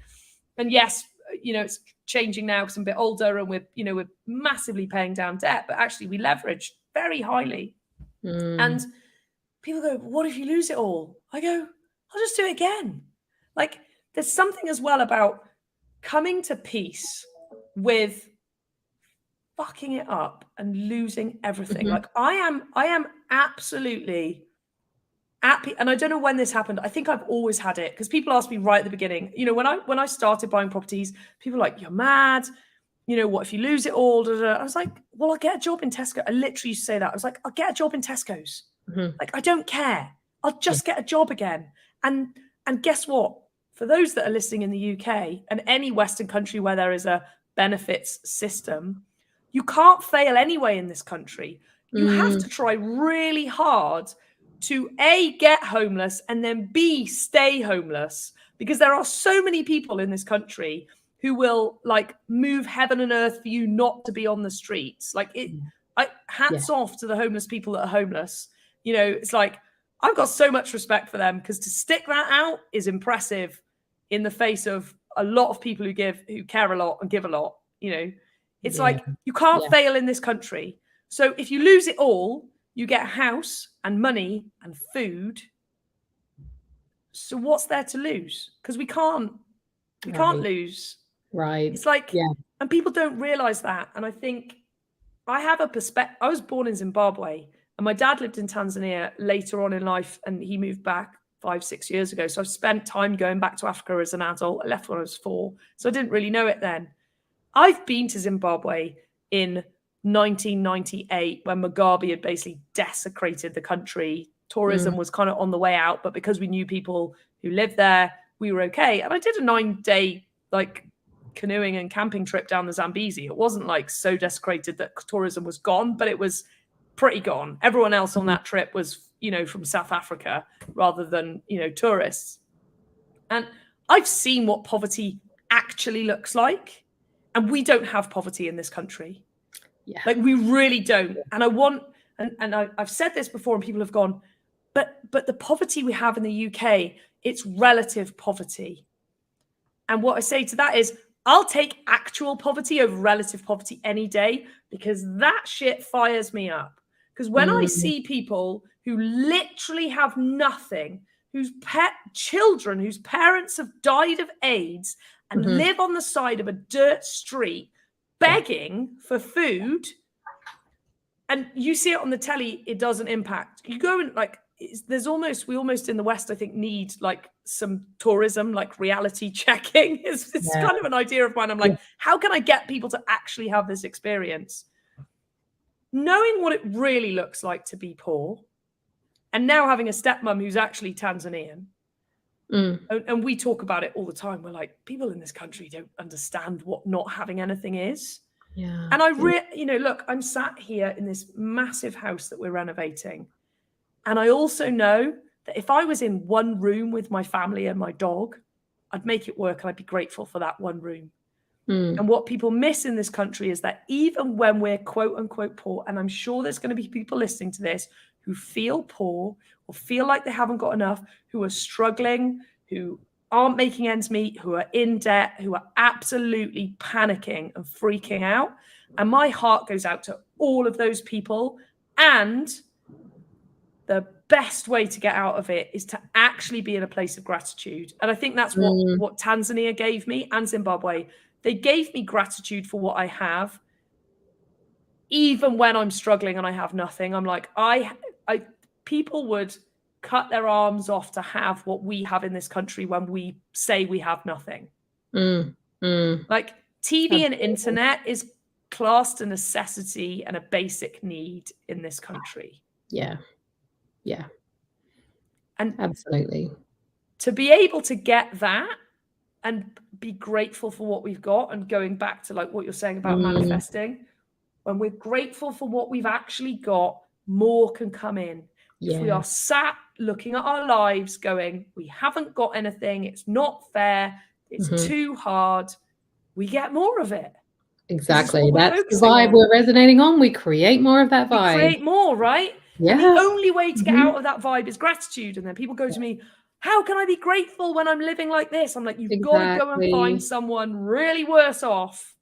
And yes, it's changing now because I'm a bit older and we're massively paying down debt, but actually we leverage very highly. And people go, what if you lose it all? I go, I'll just do it again. Like, there's something as well about coming to peace with fucking it up and losing everything. Like, I am absolutely happy. And I don't know when this happened. I think I've always had it, because people asked me right at the beginning, when I started buying properties, people were like, you're mad. What if you lose it all? I was like, well, I'll get a job in Tesco. I literally used to say that. I was like, I'll get a job in Tesco's. Like, I don't care. I'll just get a job again. And guess what? For those that are listening in the UK and any Western country where there is a benefits system, you can't fail anyway in this country. You have to try really hard to A, get homeless, and then B, stay homeless, because there are so many people in this country who will like move heaven and earth for you not to be on the streets. Like, hats off to the homeless people that are homeless. It's like, I've got so much respect for them, because to stick that out is impressive in the face of a lot of people who care a lot and give a lot. It's like, you can't fail in this country. So if you lose it all, you get a house and money and food. So what's there to lose? Because we can't lose. Right. It's like, and people don't realize that. And I think I have a perspective. I was born in Zimbabwe, and my dad lived in Tanzania later on in life, and he moved back 5-6 years ago. So I've spent time going back to Africa as an adult. I left when I was 4, so I didn't really know it then. I've been to Zimbabwe in 1998 when Mugabe had basically desecrated the country. Tourism was kind of on the way out, but because we knew people who lived there, we were okay. And I did a 9-day like canoeing and camping trip down the Zambezi. It wasn't like so desecrated that tourism was gone, but it was pretty gone. Everyone else on that trip was, from South Africa rather than, tourists. And I've seen what poverty actually looks like. And we don't have poverty in this country. Yeah. Like, we really don't. And I want, and I've said this before, and people have gone, but the poverty we have in the UK, it's relative poverty. And what I say to that is, I'll take actual poverty over relative poverty any day, because that shit fires me up. Because when I see people who literally have nothing, whose children, whose parents have died of AIDS and live on the side of a dirt street begging for food, and you see it on the telly, it doesn't impact. You go and like, we almost in the West, I think, need like some tourism, like reality checking. It's kind of an idea of mine. I'm like, how can I get people to actually have this experience? Knowing what it really looks like to be poor, and now having a stepmom who's actually Tanzanian. And we talk about it all the time. We're like, people in this country don't understand what not having anything is. Yeah. And look, I'm sat here in this massive house that we're renovating. And I also know that if I was in one room with my family and my dog, I'd make it work and I'd be grateful for that one room. And what people miss in this country is that even when we're quote unquote poor, and I'm sure there's going to be people listening to this who feel poor or feel like they haven't got enough, who are struggling, who aren't making ends meet, who are in debt, who are absolutely panicking and freaking out. And my heart goes out to all of those people. And the best way to get out of it is to actually be in a place of gratitude. And I think that's what Tanzania gave me, and Zimbabwe. They gave me gratitude for what I have. Even when I'm struggling and I have nothing, I'm like, people would cut their arms off to have what we have in this country when we say we have nothing. Like TV and internet is classed a necessity and a basic need in this country. Yeah. And absolutely. To be able to get that and be grateful for what we've got, and going back to like what you're saying about manifesting, when we're grateful for what we've actually got, more can come in. If we are sat looking at our lives going, we haven't got anything, it's not fair, it's too hard, we get more of it. Exactly. That's the vibe we're resonating on. We create more of that vibe. We create more, right? Yeah. And the only way to get out of that vibe is gratitude. And then people go to me, how can I be grateful when I'm living like this? I'm like, you've got to go and find someone really worse off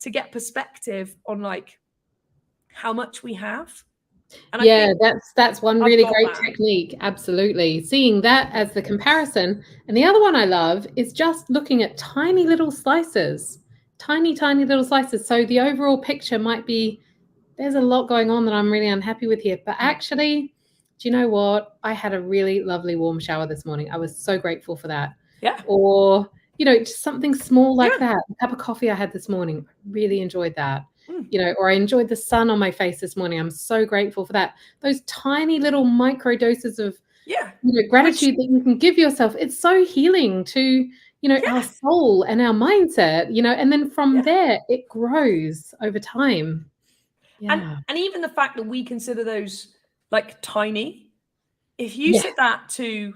to get perspective on like how much we have. And yeah, that's one really great technique. Absolutely. Seeing that as the comparison. And the other one I love is just looking at tiny little slices, tiny little slices. So the overall picture might be, there's a lot going on that I'm really unhappy with here. But actually, do you know what? I had a really lovely warm shower this morning. I was so grateful for that. Yeah. Or, just something small like that. A cup of coffee I had this morning. Really enjoyed that. Or I enjoyed the sun on my face this morning. I'm so grateful for that. Those tiny little micro doses of gratitude that you can give yourself. It's so healing to, our soul and our mindset, and then from there it grows over time. Yeah. And even the fact that we consider those like tiny, if you said that to,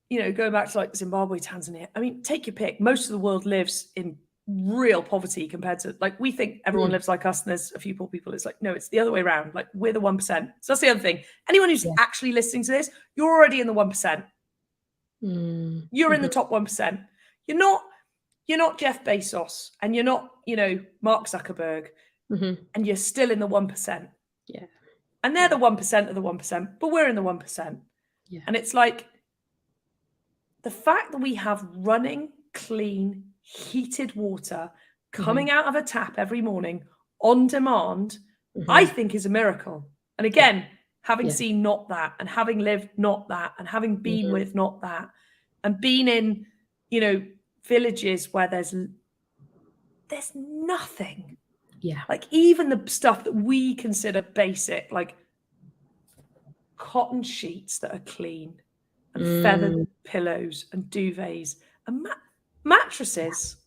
going back to like Zimbabwe, Tanzania, I mean, take your pick. Most of the world lives in real poverty compared to like, we think everyone lives like us and there's a few poor people. It's like, no, it's the other way around. Like we're the 1%. So that's the other thing. Anyone who's actually listening to this, you're already in the 1%. You're in the top 1%. You're not Jeff Bezos and you're not, Mark Zuckerberg, and you're still in the 1%. Yeah. And they're the 1% of the 1%, but we're in the 1%. Yeah. And it's like the fact that we have running, clean, heated water coming out of a tap every morning on demand, I think is a miracle. And again, having seen not that, and having lived not that, and having been with not that, and been in, villages where there's nothing. Yeah. Like even the stuff that we consider basic, like cotton sheets that are clean, and feathered pillows and duvets and mattresses.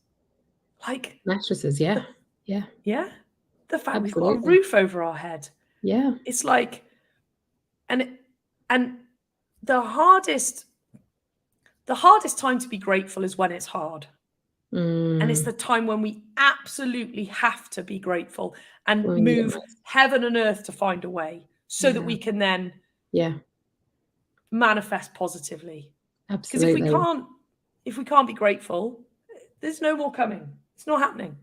Like mattresses, yeah. The fact we've got a roof over our head. Yeah. It's like, and the hardest time to be grateful is when it's hard. And it's the time when we absolutely have to be grateful and move heaven and earth to find a way so that we can then manifest positively. Because Absolutely. if we can't be grateful, there's no more coming. It's not happening.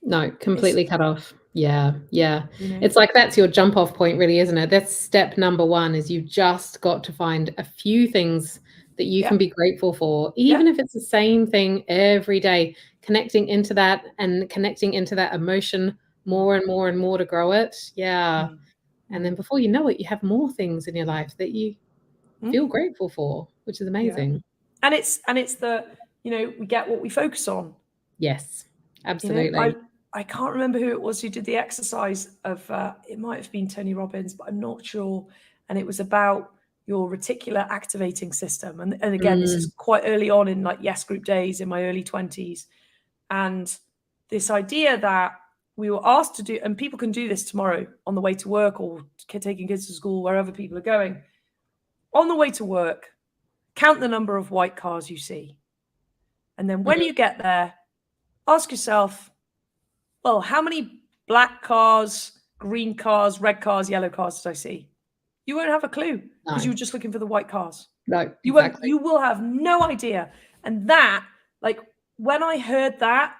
No, completely cut off. Yeah. You know? It's like that's your jump off point, really, isn't it? That's step number one, is you've just got to find a few things that you can be grateful for, even if it's the same thing every day, connecting into that emotion more and more and more to grow it. Yeah. And then before you know it, you have more things in your life that you feel grateful for, which is amazing. And it's the, we get what we focus on. Yes, absolutely. I can't remember who it was who did the exercise of, it might have been Tony Robbins, but I'm not sure. And it was about your reticular activating system. And again, this is quite early on in like Yes Group days in my early 20s. And this idea that we were asked to do, and people can do this tomorrow on the way to work or taking kids to school, wherever people are going. On the way to work, count the number of white cars you see. And then when you get there, ask yourself, well, how many black cars, green cars, red cars, yellow cars did I see? You won't have a clue because you were just looking for the white cars. No, you will have no idea. And that, like, when I heard that,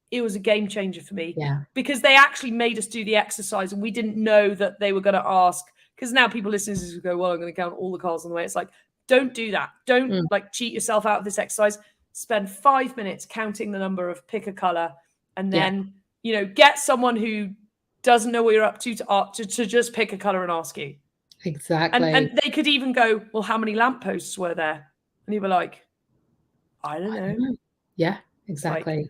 it was a game changer for me. Yeah. Because they actually made us do the exercise and we didn't know that they were going to ask. Because now people listening to this go, well, I'm going to count all the cars on the way. It's like, don't do that. Don't like cheat yourself out of this exercise. Spend 5 minutes counting the number of, pick a color, and then, get someone who doesn't know what you're up to just pick a color and ask you. Exactly. And they could even go, well, how many lampposts were there? And you were like, I don't know. Yeah, exactly. Like,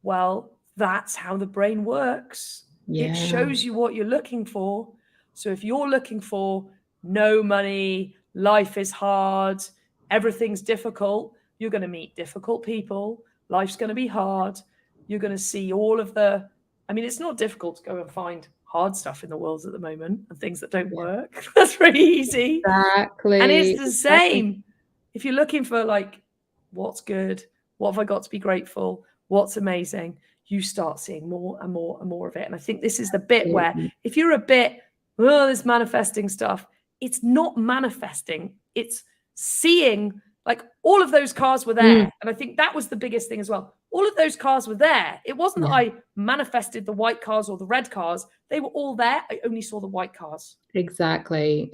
well, that's how the brain works. Yeah. It shows you what you're looking for. So if you're looking for no money, life is hard, everything's difficult, you're going to meet difficult people. Life's going to be hard. You're going to see all of it's not difficult to go and find hard stuff in the world at the moment and things that don't work. That's really easy. Exactly. And it's the same. If you're looking for like, what's good? What have I got to be grateful? What's amazing? You start seeing more and more and more of it. And I think this is the bit where if you're a bit, this manifesting stuff, it's not manifesting. It's seeing, like, all of those cars were there. And I think that was the biggest thing as well. All of those cars were there. It wasn't that I manifested the white cars or the red cars. They were all there. I only saw the white cars. Exactly.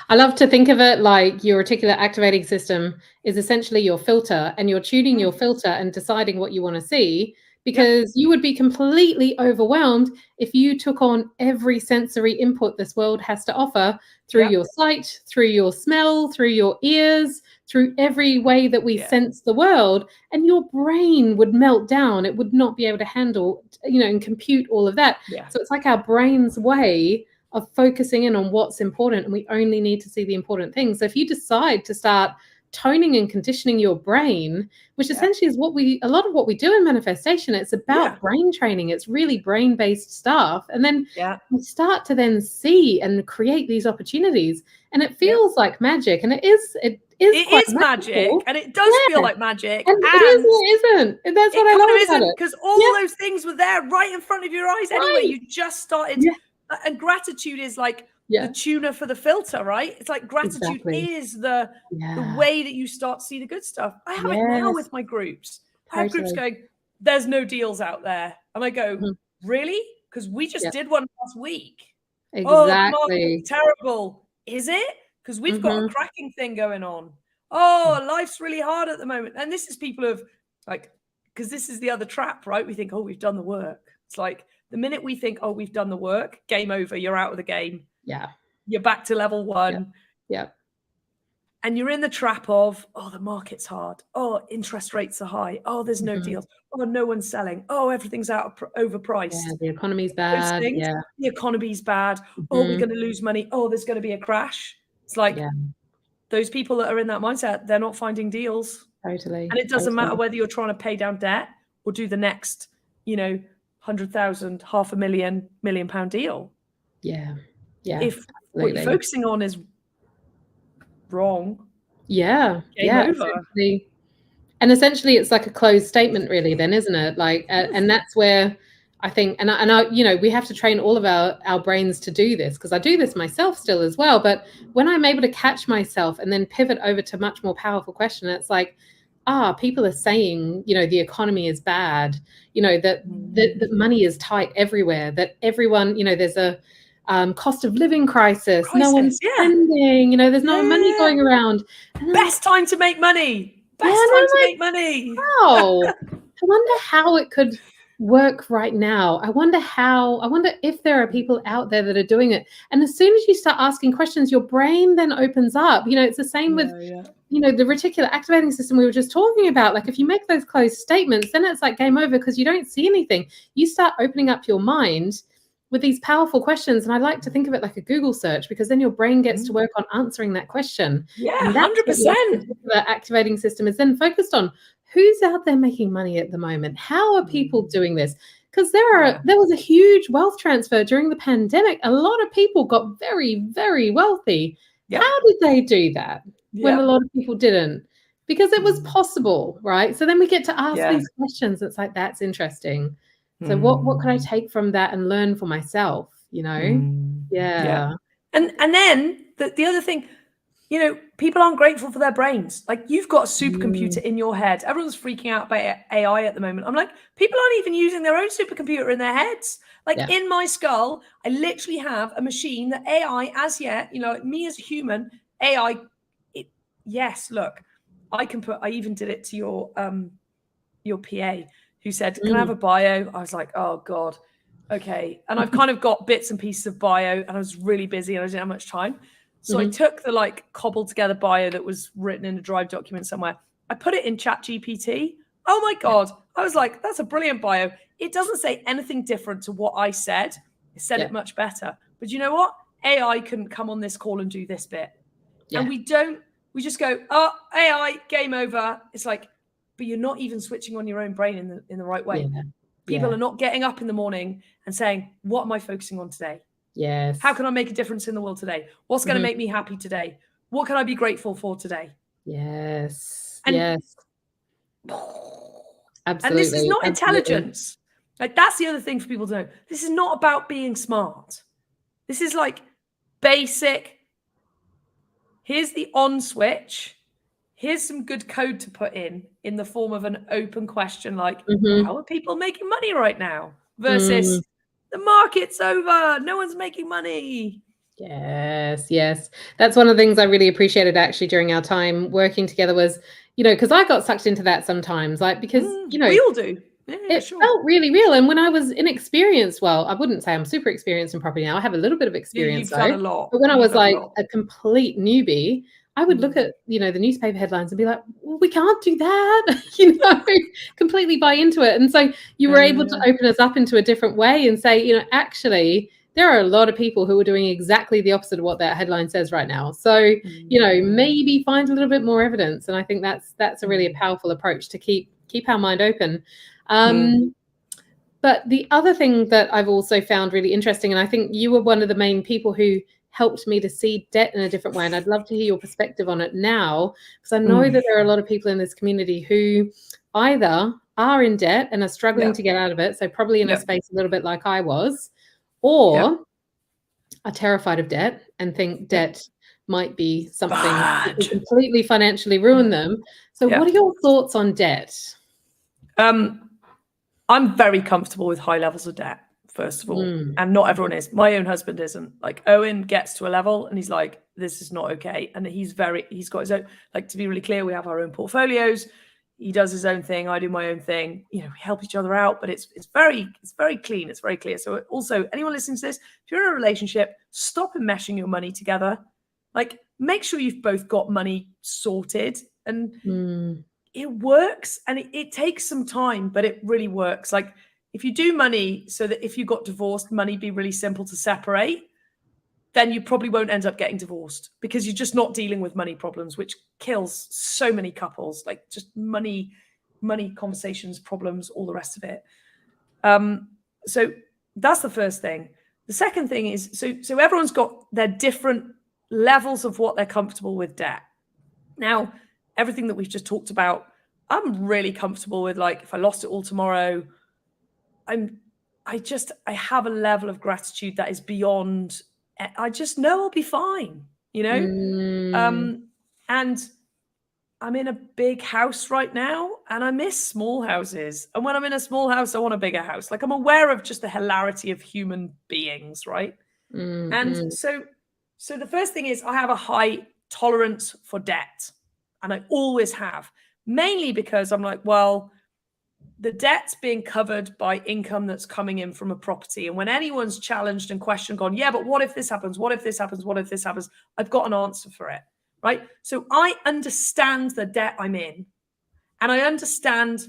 I love to think of it like your reticular activating system is essentially your filter, and you're tuning your filter and deciding what you want to see, because you would be completely overwhelmed if you took on every sensory input this world has to offer through your sight, through your smell, through your ears, through every way that we sense the world, and your brain would melt down. It would not be able to handle, and compute all of that. So it's like our brain's way of focusing in on what's important, and we only need to see the important things. So if you decide to start toning and conditioning your brain, which essentially is a lot of what we do in manifestation, it's about brain training. It's really brain-based stuff. And then we start to then see and create these opportunities, and it feels like magic. And it is magic, and it does feel like magic. And it is or isn't. That's what I love about it. Because all those things were there right in front of your eyes anyway. You just started. And gratitude is like the tuner for the filter, right? It's like gratitude is the way that you start to see the good stuff. I have it now with my groups. I have groups going, there's no deals out there. And I go, really? Because we just did one last week. Exactly. Oh, the market's terrible. Is it? Because we've got a cracking thing going on. Oh, life's really hard at the moment. And this is people who've because this is the other trap, right? We think, oh, we've done the work. It's like, the minute we think, oh, we've done the work, game over, you're out of the game. Yeah. You're back to level 1. Yeah. And you're in the trap of, oh, the market's hard. Oh, interest rates are high. Oh, there's no deals. Oh, no one's selling. Oh, everything's overpriced. Yeah, the economy's bad. The economy's bad. Oh, we're going to lose money. Oh, there's going to be a crash. It's like those people that are in that mindset, they're not finding deals. Totally. And it doesn't matter whether you're trying to pay down debt or do the next, 100,000, £500,000, £1 million deal. If what you're focusing on is wrong. Game over. And essentially it's like a closed statement, really, then, isn't it? Like, and that's where I think, and I, we have to train all of our brains to do this, because I do this myself still as well. But when I'm able to catch myself and then pivot over to much more powerful question, it's like, people are saying, the economy is bad, that money is tight everywhere, that everyone, there's a cost of living crisis. No one's spending, there's no money going around. Best time to make money. Make money. Wow. I wonder how it could work right now. I wonder if there are people out there that are doing it. And as soon as you start asking questions, your brain then opens up. It's the same with, the reticular activating system we were just talking about. Like, if you make those closed statements, then it's like game over, because you don't see anything. You start opening up your mind with these powerful questions. And I like to think of it like a Google search, because then your brain gets to work on answering that question. Yeah, and that's 100%. The activating system is then focused on. Who's out there making money at the moment? How are people doing this? Because there was a huge wealth transfer during the pandemic. A lot of people got very, very wealthy. Yep. How did they do that when a lot of people didn't? Because it was possible, right? So then we get to ask these questions. It's like, that's interesting. So what could I take from that and learn for myself? Yeah. And then the other thing, people aren't grateful for their brains. Like, you've got a supercomputer in your head. Everyone's freaking out about AI at the moment. I'm like, people aren't even using their own supercomputer in their heads. Like, in my skull, I literally have a machine that AI, as yet, me as a human, AI, look, I even did it to your PA, who said, can I have a bio? I was like, oh God, okay. And I've kind of got bits and pieces of bio, and I was really busy and I didn't have much time. So I took the cobbled together bio that was written in a Drive document somewhere. I put it in ChatGPT. Oh my God. I was like, that's a brilliant bio. It doesn't say anything different to what I said. It said it much better. But you know what? AI couldn't come on this call and do this bit. And we just go, oh, AI, game over. It's like, but you're not even switching on your own brain in the right way. People are not getting up in the morning and saying, what am I focusing on today? Yes. How can I make a difference in the world today? What's going to make me happy today? What can I be grateful for today? Yes. And, yes. Absolutely. And this is not intelligence. Like, that's the other thing for people to know. This is not about being smart. This is like basic. Here's the on switch. Here's some good code to put in the form of an open question, like, how are people making money right now? Versus the market's over. No one's making money. Yes. That's one of the things I really appreciated actually during our time working together was, because I got sucked into that sometimes, like, because, we all do. It felt really real. And when I was inexperienced, well, I wouldn't say I'm super experienced in property now. I have a little bit of experience, you've done a lot. But when I was like a complete newbie, I would look at, the newspaper headlines and be like, well, we can't do that, completely buy into it. And so you were able to open us up into a different way and say, actually, there are a lot of people who are doing exactly the opposite of what that headline says right now. So, maybe find a little bit more evidence. And I think that's a really powerful approach to keep our mind open. But the other thing that I've also found really interesting, and I think you were one of the main people who helped me to see debt in a different way. And I'd love to hear your perspective on it now, because I know that there are a lot of people in this community who either are in debt and are struggling to get out of it. So probably in a space a little bit like I was, or are terrified of debt and think debt might be something that will completely financially ruin them. So what are your thoughts on debt? I'm very comfortable with high levels of debt, first of all. And not everyone is. My own husband isn't. Like, Owen gets to a level and he's like, this is not okay. And he's got his own, like, to be really clear, we have our own portfolios. He does his own thing. I do my own thing. We help each other out, but it's very clean. It's very clear. So also, anyone listening to this, if you're in a relationship, stop enmeshing your money together. Like, make sure you've both got money sorted, and it works. And it takes some time, but it really works. Like, if you do money so that if you got divorced, money be really simple to separate, then you probably won't end up getting divorced, because you're just not dealing with money problems, which kills so many couples, like just money conversations, problems, all the rest of it. So that's the first thing. The second thing is, so everyone's got their different levels of what they're comfortable with debt. Now, everything that we've just talked about, I'm really comfortable with, like, if I lost it all tomorrow, I'm I have a level of gratitude that is beyond, I just know I'll be fine, you know? And I'm in a big house right now and I miss small houses. And when I'm in a small house, I want a bigger house. Like, I'm aware of just the hilarity of human beings, right? And so the first thing is I have a high tolerance for debt. And I always have, mainly because I'm like, well, the debt's being covered by income that's coming in from a property. And when anyone's challenged and questioned, gone, yeah, but what if this happens? What if this happens? What if this happens? I've got an answer for it, right? So I understand the debt I'm in, and I understand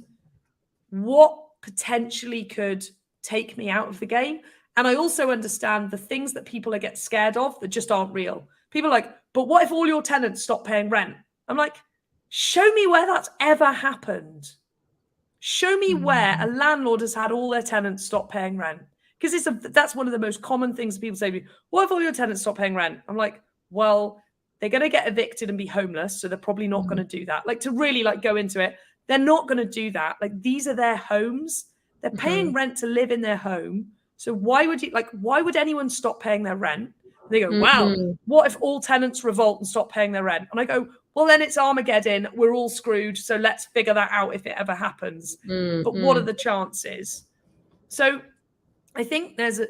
what potentially could take me out of the game. And I also understand the things that people get scared of that just aren't real. People are like, but what if all your tenants stop paying rent? I'm like, show me where that's ever happened. Show me where a landlord has had all their tenants stop paying rent. Because that's one of the most common things people say to me. What if all your tenants stop paying rent? I'm like, well, they're going to get evicted and be homeless. So they're probably not going to do that. Like, to really go into it, they're not going to do that. Like, these are their homes. They're paying rent to live in their home. So why would anyone stop paying their rent? And they go, wow, what if all tenants revolt and stop paying their rent? And I go, well, then it's Armageddon. We're all screwed. So let's figure that out if it ever happens. But what are the chances? So I think there's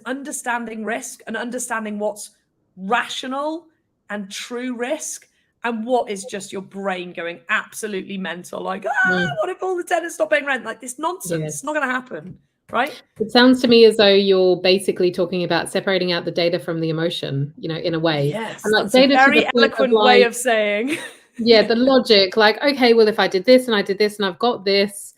understanding risk and understanding what's rational and true risk and what is just your brain going absolutely mental. Like, what if all the tenants stop paying rent? Like, this nonsense. It's not going to happen. Right? It sounds to me as though you're basically talking about separating out the data from the emotion, in a way. Yes, and that's a very eloquent way of saying. Yeah, the logic, like, okay, well, if I did this and I did this and I've got this,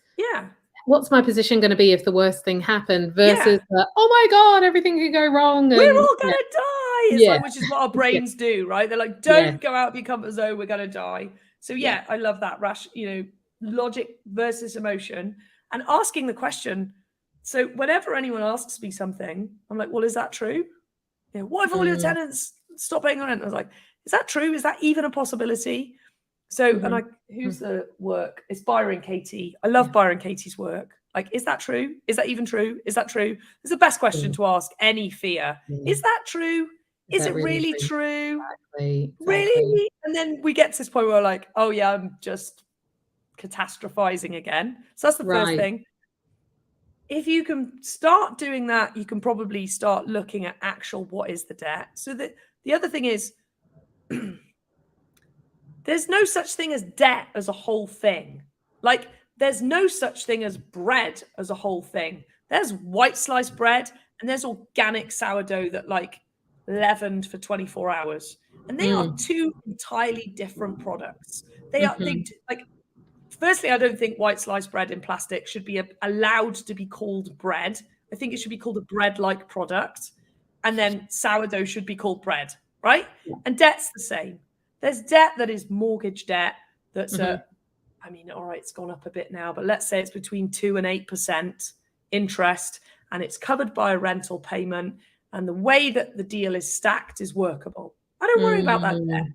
what's my position going to be if the worst thing happened versus, oh my God, everything could go wrong. We're all going to die. Which is what our brains do, right? They're like, don't go out of your comfort zone. We're going to die. So I love that logic versus emotion and asking the question. So whenever anyone asks me something, I'm like, well, is that true? What if all your tenants stop paying rent? I was like, is that true? Is that even a possibility? So, and who's the work? It's Byron Katie. I love Byron Katie's work. Like, is that true? Is that even true? Is that true? It's the best question to ask any fear. Is that true? Is it really true? Exactly. Really? And then we get to this point where we're like, oh yeah, I'm just catastrophizing again. So that's the first thing. If you can start doing that, you can probably start looking at actual what is the debt. So the other thing is, there's no such thing as debt as a whole thing. Like, there's no such thing as bread as a whole thing. There's white sliced bread and there's organic sourdough that leavened for 24 hours. And they are two entirely different products. They are firstly, I don't think white sliced bread in plastic should be allowed to be called bread. I think it should be called a bread-like product. And then sourdough should be called bread, right? And debt's the same. There's debt that is mortgage debt that's all right, it's gone up a bit now, but let's say it's between 2 and 8% interest and it's covered by a rental payment. And the way that the deal is stacked is workable. I don't worry about that debt.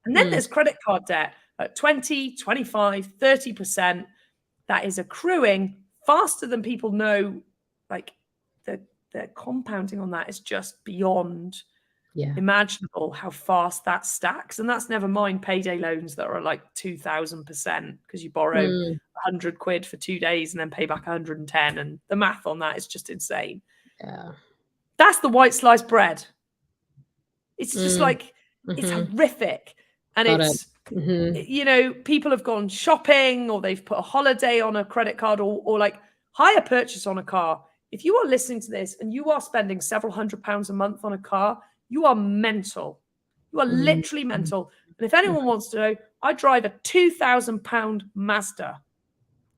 And then there's credit card debt at 20, 25, 30%. That is accruing faster than people know. Like, the compounding on that is just beyond imaginable how fast that stacks. And that's never mind payday loans that are like 2,000% because you borrow 100 quid for 2 days and then pay back 110. And the math on that is just insane. Yeah. That's the white sliced bread. It's just like, it's horrific. And people have gone shopping or they've put a holiday on a credit card or like hire purchase on a car. If you are listening to this and you are spending several £100s a month on a car, you are mental. You are literally mental. And if anyone wants to know, I drive a £2,000 Mazda.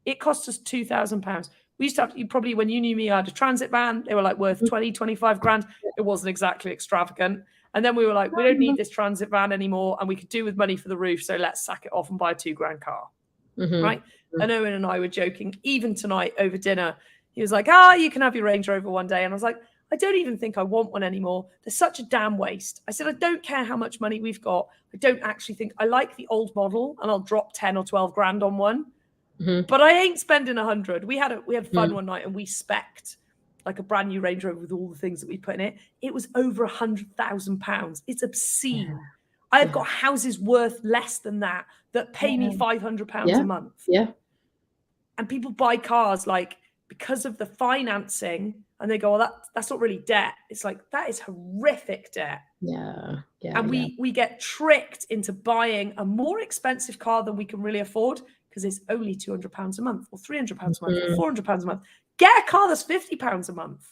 It cost us £2,000. We used to have, probably when you knew me, I had a transit van. They were like worth 20, 25 grand. It wasn't exactly extravagant. And then we were like, we don't need this transit van anymore. And we could do with money for the roof. So let's sack it off and buy a £2,000 car. Right. And Owen and I were joking, even tonight over dinner. He was like, you can have your Range Rover one day. And I was like, I don't even think I want one anymore. There's such a damn waste. I said, I don't care how much money we've got. I don't actually think I like the old model and I'll drop 10 or 12 grand on one. But I ain't spending 100. We had fun one night and we spec'd like a brand new Range Rover with all the things that we put in it. It was over £100,000. It's obscene. Yeah. I have got houses worth less than that pay me £500 a month. Yeah. And people buy cars like because of the financing, and they go, well, that's not really debt. It's like, that is horrific debt. Yeah. And we get tricked into buying a more expensive car than we can really afford because it's only £200 a month or £300 a month or £400 a month. Get a car that's £50 a month.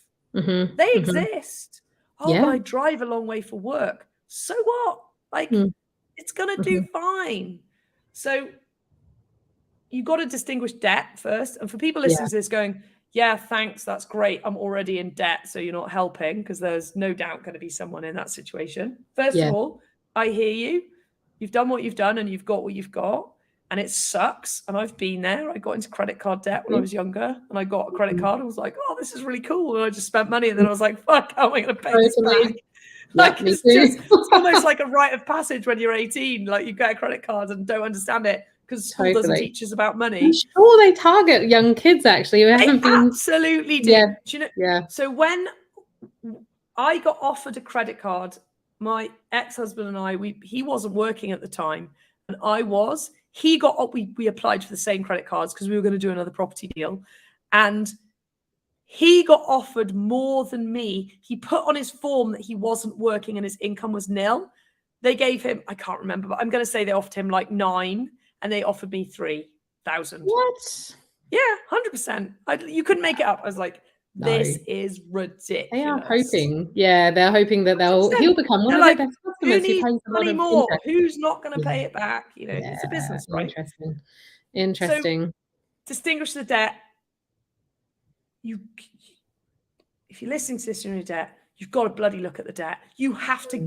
They exist. Oh, but I drive a long way for work. So what? Like, it's going to do fine. So you got to distinguish debt first. And for people listening to this going, yeah, thanks, that's great, I'm already in debt, so you're not helping, because there's no doubt going to be someone in that situation. First of all, I hear you. You've done what you've done and you've got what you've got. And it sucks. And I've been there. I got into credit card debt when I was younger, and I got a credit card and was like, oh, this is really cool. And I just spent money, and then I was like, fuck, how am I going to pay this back? Like, it's almost like a rite of passage when you're 18. Like, you get a credit card and don't understand it because school doesn't teach us about money. I'm sure they target young kids, actually, who haven't been. Absolutely do. Do you know? So when I got offered a credit card, my ex-husband and I, he wasn't working at the time, and I was. He got, we applied for the same credit cards because we were going to do another property deal. And he got offered more than me. He put on his form that he wasn't working and his income was nil. They gave him, I can't remember, but I'm going to say they offered him like 9 and they offered me 3,000. What? Yeah, 100%. You couldn't make it up. I was like, this is ridiculous. They are hoping. Yeah, they're hoping that he'll become one of their best customers. Who needs money more? Who's not going to pay it back? You know, it's a business, right? Interesting. So, distinguish the debt. If you're listening to this and you're in debt, you've got to bloody look at the debt. You have to,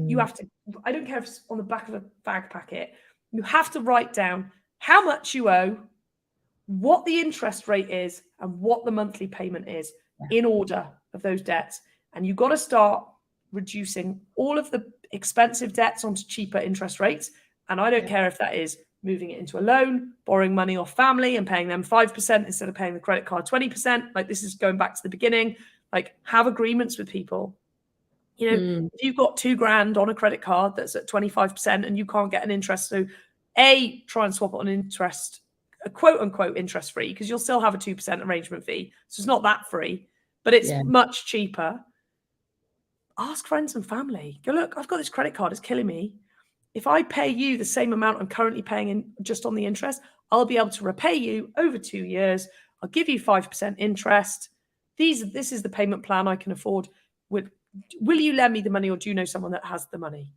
I don't care if it's on the back of a fag packet. You have to write down how much you owe, what the interest rate is, and what the monthly payment is in order of those debts. And you've got to start reducing all of the expensive debts onto cheaper interest rates. And I don't care if that is moving it into a loan, borrowing money off family and paying them 5% instead of paying the credit card 20%. Like, this is going back to the beginning. Like, have agreements with people. You know, if you've got $2,000 on a credit card that's at 25% and you can't get an interest, so try and swap it on interest, a quote unquote interest free, because you'll still have a 2% arrangement fee. So it's not that free, but it's much cheaper. Ask friends and family. Go, look, I've got this credit card. It's killing me. If I pay you the same amount I'm currently paying in just on the interest, I'll be able to repay you over 2 years. I'll give you 5% interest. This is the payment plan I can afford. Will you lend me the money, or do you know someone that has the money?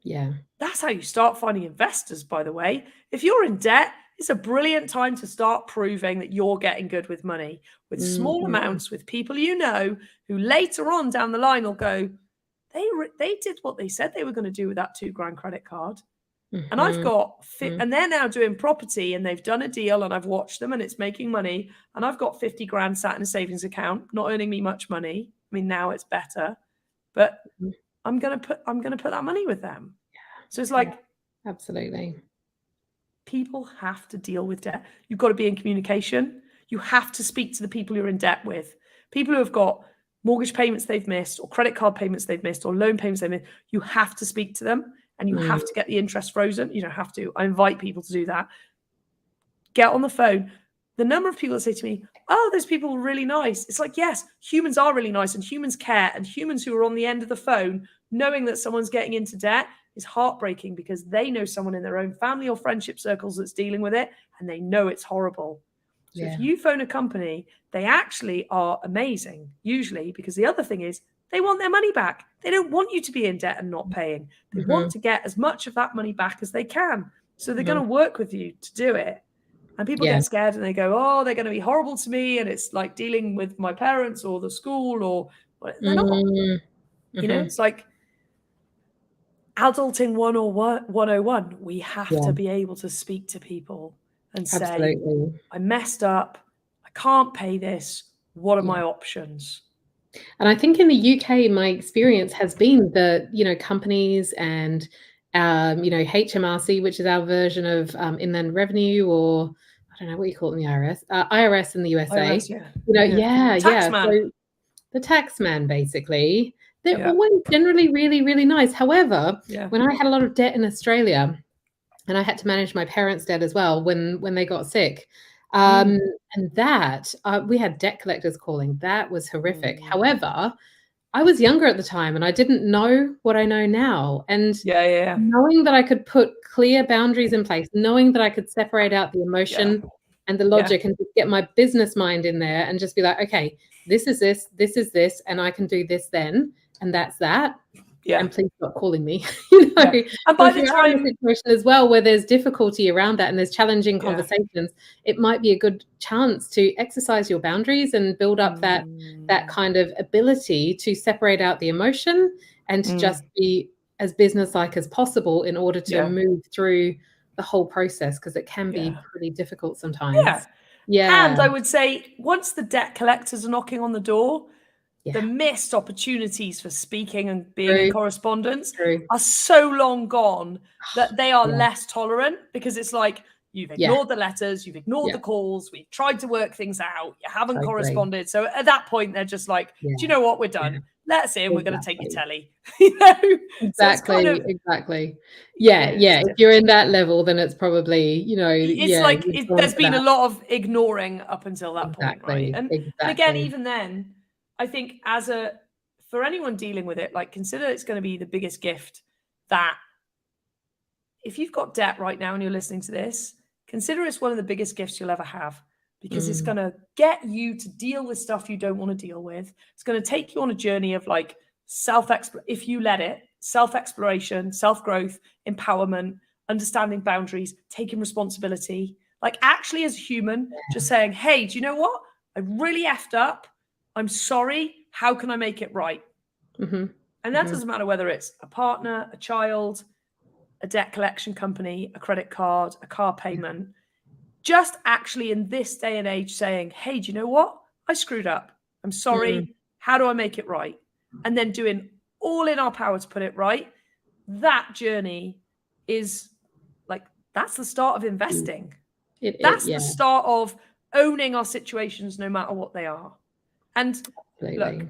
Yeah. That's how you start finding investors, by the way. If you're in debt, it's a brilliant time to start proving that you're getting good with money, with small amounts, with people you know, who later on down the line will go, they did what they said they were going to do with that $2,000 credit card. And I've got, and they're now doing property and they've done a deal and I've watched them and it's making money. And I've got 50 grand sat in a savings account, not earning me much money. I mean, now it's better, but I'm going to put that money with them. So it's like, absolutely. People have to deal with debt. You've got to be in communication. You have to speak to the people you're in debt with. People who have got mortgage payments they've missed, or credit card payments they've missed, or loan payments they've missed. You have to speak to them, and you have to get the interest frozen. You don't have to. I invite people to do that. Get on the phone. The number of people that say to me, oh, those people are really nice. It's like, yes, humans are really nice and humans care. And humans who are on the end of the phone, knowing that someone's getting into debt, is heartbreaking, because they know someone in their own family or friendship circles that's dealing with it, and they know it's horrible. So if you phone a company, they actually are amazing, usually, because the other thing is they want their money back. They don't want you to be in debt and not paying. They want to get as much of that money back as they can. So they're going to work with you to do it. And people get scared and they go, oh, they're going to be horrible to me. And it's like dealing with my parents or the school, or they're not. You know, it's like adulting 101. We have to be able to speak to people and say, I messed up. I can't pay this. What are my options? And I think in the UK, my experience has been that, you know, companies and, you know, HMRC, which is our version of Inland Revenue, or I don't know what you call it in the IRS in the USA. IRS, You know, Taxman. So, the tax man, basically. They're Yeah. always generally really, really nice. However, Yeah. when I had a lot of debt in Australia, and I had to manage my parents' debt as well when they got sick. And that we had debt collectors calling. That was horrific. However, I was younger at the time and I didn't know what I know now. And Yeah. knowing that I could put clear boundaries in place, knowing that I could separate out the emotion and the logic and just get my business mind in there and just be like, okay, this is this, and I can do this then, and that's that. Yeah. And please stop calling me. You know, And by if the you're in a time, situation as well where there's difficulty around that and there's challenging Yeah. conversations, it might be a good chance to exercise your boundaries and build up that kind of ability to separate out the emotion and to just be as businesslike as possible in order to move through the whole process, because it can be pretty difficult sometimes. And I would say once the debt collectors are knocking on the door, the Yeah. missed opportunities for speaking and being True. in correspondence True. are so long gone that they are Yeah. less tolerant, because it's like, you've ignored the letters, you've ignored the calls, we've tried to work things out, you haven't corresponded. So at that point, they're just like, do you know what, we're done. Let us in, we're going to take your telly. You know? So it's kind of, Exactly. Yeah. If you're in that level, then it's probably, you know, it's like you've there's gone for been a that. lot of ignoring up until that point, right? And again, Exactly. even then, I think for anyone dealing with it, like, consider it's going to be the biggest gift that if you've got debt right now and you're listening to this, consider it's one of the biggest gifts you'll ever have, because it's going to get you to deal with stuff you don't want to deal with. It's going to take you on a journey of like if you let it, self-exploration, self-growth, empowerment, understanding boundaries, taking responsibility, like actually as a human, just saying, hey, do you know what? I really effed up. I'm sorry. How can I make it right? And that doesn't matter whether it's a partner, a child, a debt collection company, a credit card, a car payment. Just actually in this day and age saying, hey, do you know what? I screwed up. I'm sorry. How do I make it right? And then doing all in our power to put it right. That journey is like, that's the start of investing. That's the start of owning our situations, no matter what they are. And look,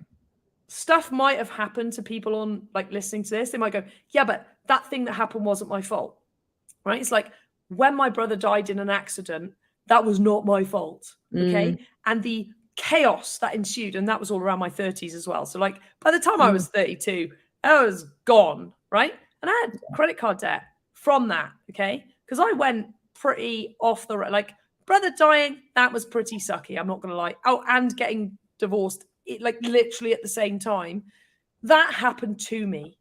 stuff might have happened to people on like listening to this. They might go, yeah, but that thing that happened wasn't my fault, right? It's like when my brother died in an accident, that was not my fault, okay? And the chaos that ensued, and that was all around my 30s as well. So like by the time I was 32, I was gone, right? And I had credit card debt from that, okay? Because I went pretty off the like brother dying, that was pretty sucky, I'm not gonna lie. Oh, and getting divorced, like literally at the same time. That happened to me.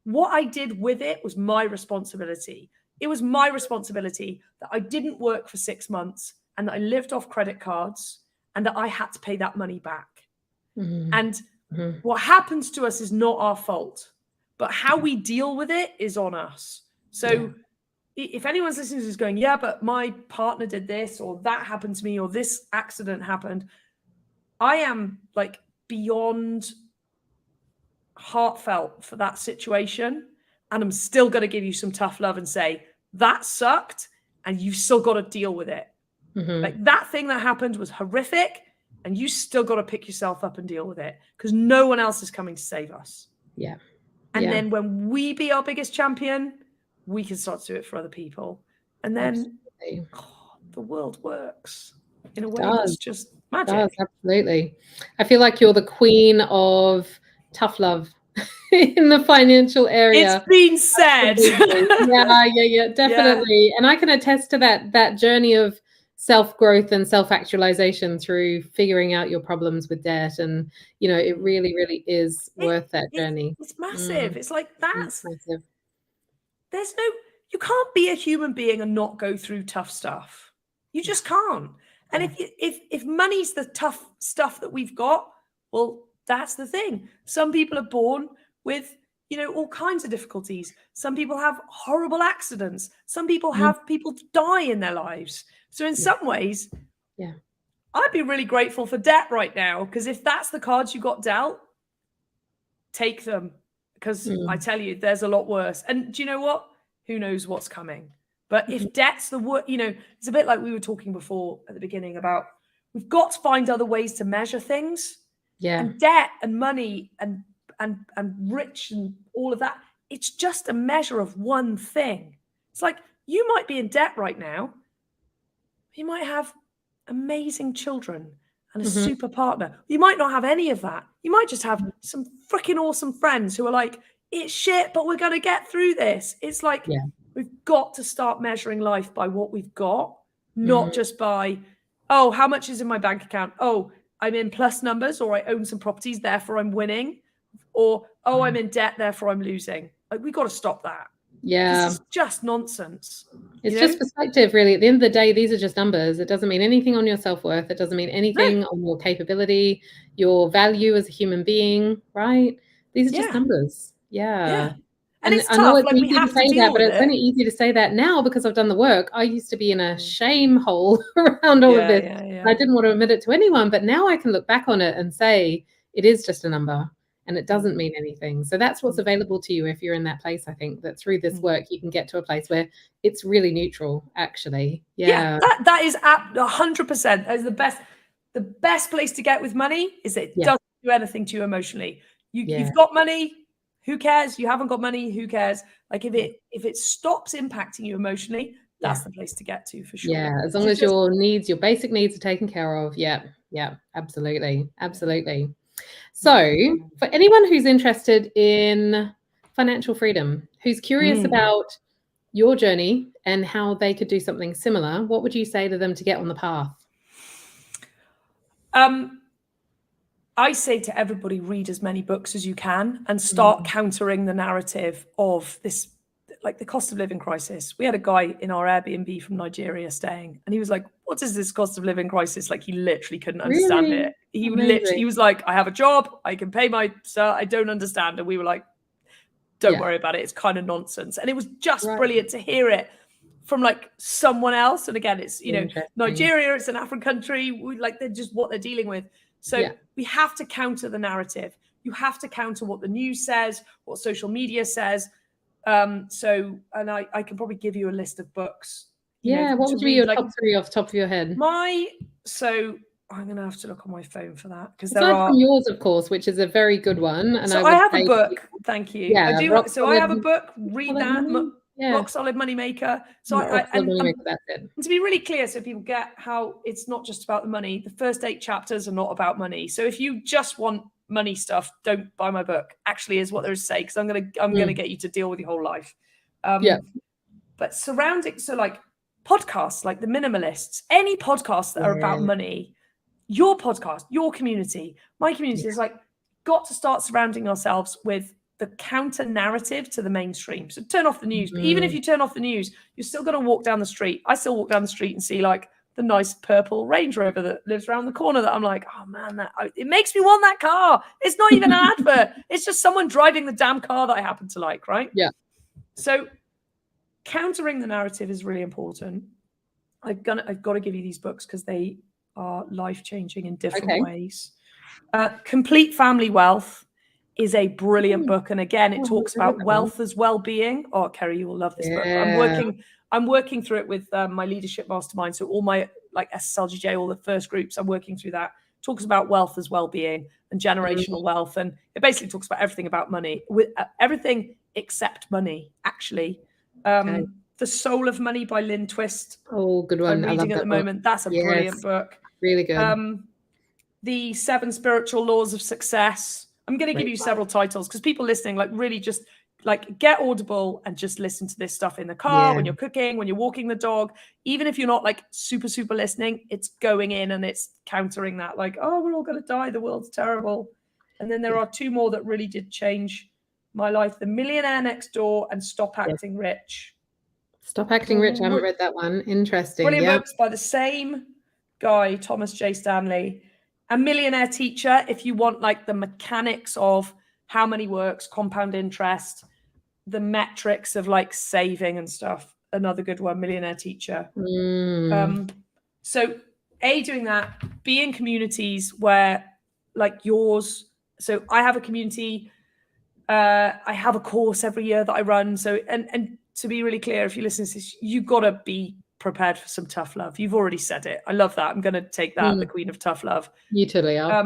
What I did with it was my responsibility. It was my responsibility that I didn't work for 6 months and that I lived off credit cards and that I had to pay that money back. And what happens to us is not our fault, but how we deal with it is on us. So if anyone's listening to this going, yeah, but my partner did this, or that happened to me, or this accident happened, I am like beyond heartfelt for that situation. And I'm still going to give you some tough love and say, that sucked. And you've still got to deal with it. Like that thing that happened was horrific. And you still got to pick yourself up and deal with it, because no one else is coming to save us. And then when we be our biggest champion, we can start to do it for other people. And then the world works in a way that's just magic. Absolutely. I feel like you're the queen of tough love in the financial area. It's been said. Definitely. And I can attest to that journey of self-growth and self-actualization through figuring out your problems with debt. And, you know, it really, really is worth that journey. It's massive. It's like It's massive. You can't be a human being and not go through tough stuff. You just can't. And if money's the tough stuff that we've got, well, that's the thing. Some people are born with, you know, all kinds of difficulties. Some people have horrible accidents. Some people have people die in their lives. So in some ways, I'd be really grateful for debt right now, because if that's the cards you got dealt, take them, because I tell you, there's a lot worse. And do you know what? Who knows what's coming? But if debt's the word, you know, it's a bit like we were talking before at the beginning about, we've got to find other ways to measure things. Yeah. And debt and money and rich and all of that, it's just a measure of one thing. It's like, you might be in debt right now. You might have amazing children and a super partner. You might not have any of that. You might just have some freaking awesome friends who are like, it's shit, but we're going to get through this. It's like, we've got to start measuring life by what we've got, not just by, oh, how much is in my bank account? Oh, I'm in plus numbers, or I own some properties, therefore I'm winning. Or, oh, I'm in debt, therefore I'm losing. Like, we got to stop that. Yeah. This is just nonsense. It's just perspective, really. At the end of the day, these are just numbers. It doesn't mean anything on your self-worth. It doesn't mean anything on your capability, your value as a human being, right? These are just numbers. Yeah. And it's I know tough. it's Like, we easy to have to say deal that, but with it's it. only easy to say that now because I've done the work. I used to be in a shame hole around all of this. I didn't want to admit it to anyone, but now I can look back on it and say it is just a number and it doesn't mean anything. So that's what's available to you if you're in that place. I think that through this work, you can get to a place where it's really neutral, actually. Yeah. That is 100%. That is the best place to get with money, is it doesn't do anything to you emotionally. You've got money, who cares? You haven't got money, who cares? Like, if it stops impacting you emotionally, that's the place to get to, for sure. Yeah, as long as your basic needs are taken care of. Yeah, absolutely. So for anyone who's interested in financial freedom, who's curious about your journey and how they could do something similar, what would you say to them to get on the path? I say to everybody, read as many books as you can and start countering the narrative of this, like the cost of living crisis. We had a guy in our Airbnb from Nigeria staying, and he was like, what is this cost of living crisis? Like, he literally couldn't understand it. He was like, I have a job, I can pay I don't understand. And we were like, don't worry about it. It's kind of nonsense. And it was just brilliant to hear it from like someone else. And again, it's, Nigeria, it's an African country. They're just what they're dealing with. So we have to counter the narrative. You have to counter what the news says, what social media says. And I can probably give you a list of books. What would be your top 3 off the top of your head? I'm going to have to look on my phone for that, because aside from yours, of course, which is a very good one. And I have a book. Thank you. Yeah, I have a book. Read that. Rock Solid Moneymaker. And to be really clear, so people get how it's not just about the money. The first 8 chapters are not about money. So if you just want money stuff, don't buy my book. Actually, is what there is to say, because I'm gonna get you to deal with your whole life. But like podcasts, like The Minimalists, any podcasts that are about money, your podcast, your community, my community is like, got to start surrounding ourselves with the counter narrative to the mainstream. So turn off the news. But even if you turn off the news, you're still going to walk down the street. I still walk down the street and see like the nice purple Range Rover that lives around the corner that I'm like, oh man, it makes me want that car. It's not even an advert. It's just someone driving the damn car that I happen to like, right? Yeah. So countering the narrative is really important. I've got to give you these books because they are life-changing in different ways. Complete Family Wealth is a brilliant book. And again, it talks about wealth as well-being. Oh, Kerry, you will love this book. I'm working through it with my leadership mastermind. So all my like SSLGJ, all the first groups, I'm working through that. Talks about wealth as well-being and generational wealth. And it basically talks about everything about money, with everything except money, actually. The Soul of Money by Lynn Twist. Oh, good one. I'm reading at the moment. That's a brilliant book. Really good. The 7 Spiritual Laws of Success. I'm going to give you several titles because people listening, like, really just like get Audible and just listen to this stuff in the car, when you're cooking, when you're walking the dog. Even if you're not like super listening, it's going in and it's countering that, like, oh, we're all going to die, the world's terrible. And then there are 2 more that really did change my life: The Millionaire Next Door and Stop Acting Rich. Stop Acting Rich. I haven't read that one. Interesting. Brilliant books by the same guy, Thomas J. Stanley. A Millionaire Teacher, if you want like the mechanics of how money works, compound interest, the metrics of like saving and stuff. Another good one, Millionaire Teacher. So doing that, be in communities where like yours. So I have a community. I have a course every year that I run. So, and to be really clear, if you listen to this, you've got to be prepared for some tough love. You've already said it. I love that. I'm going to take that, the Queen of Tough Love. You totally are.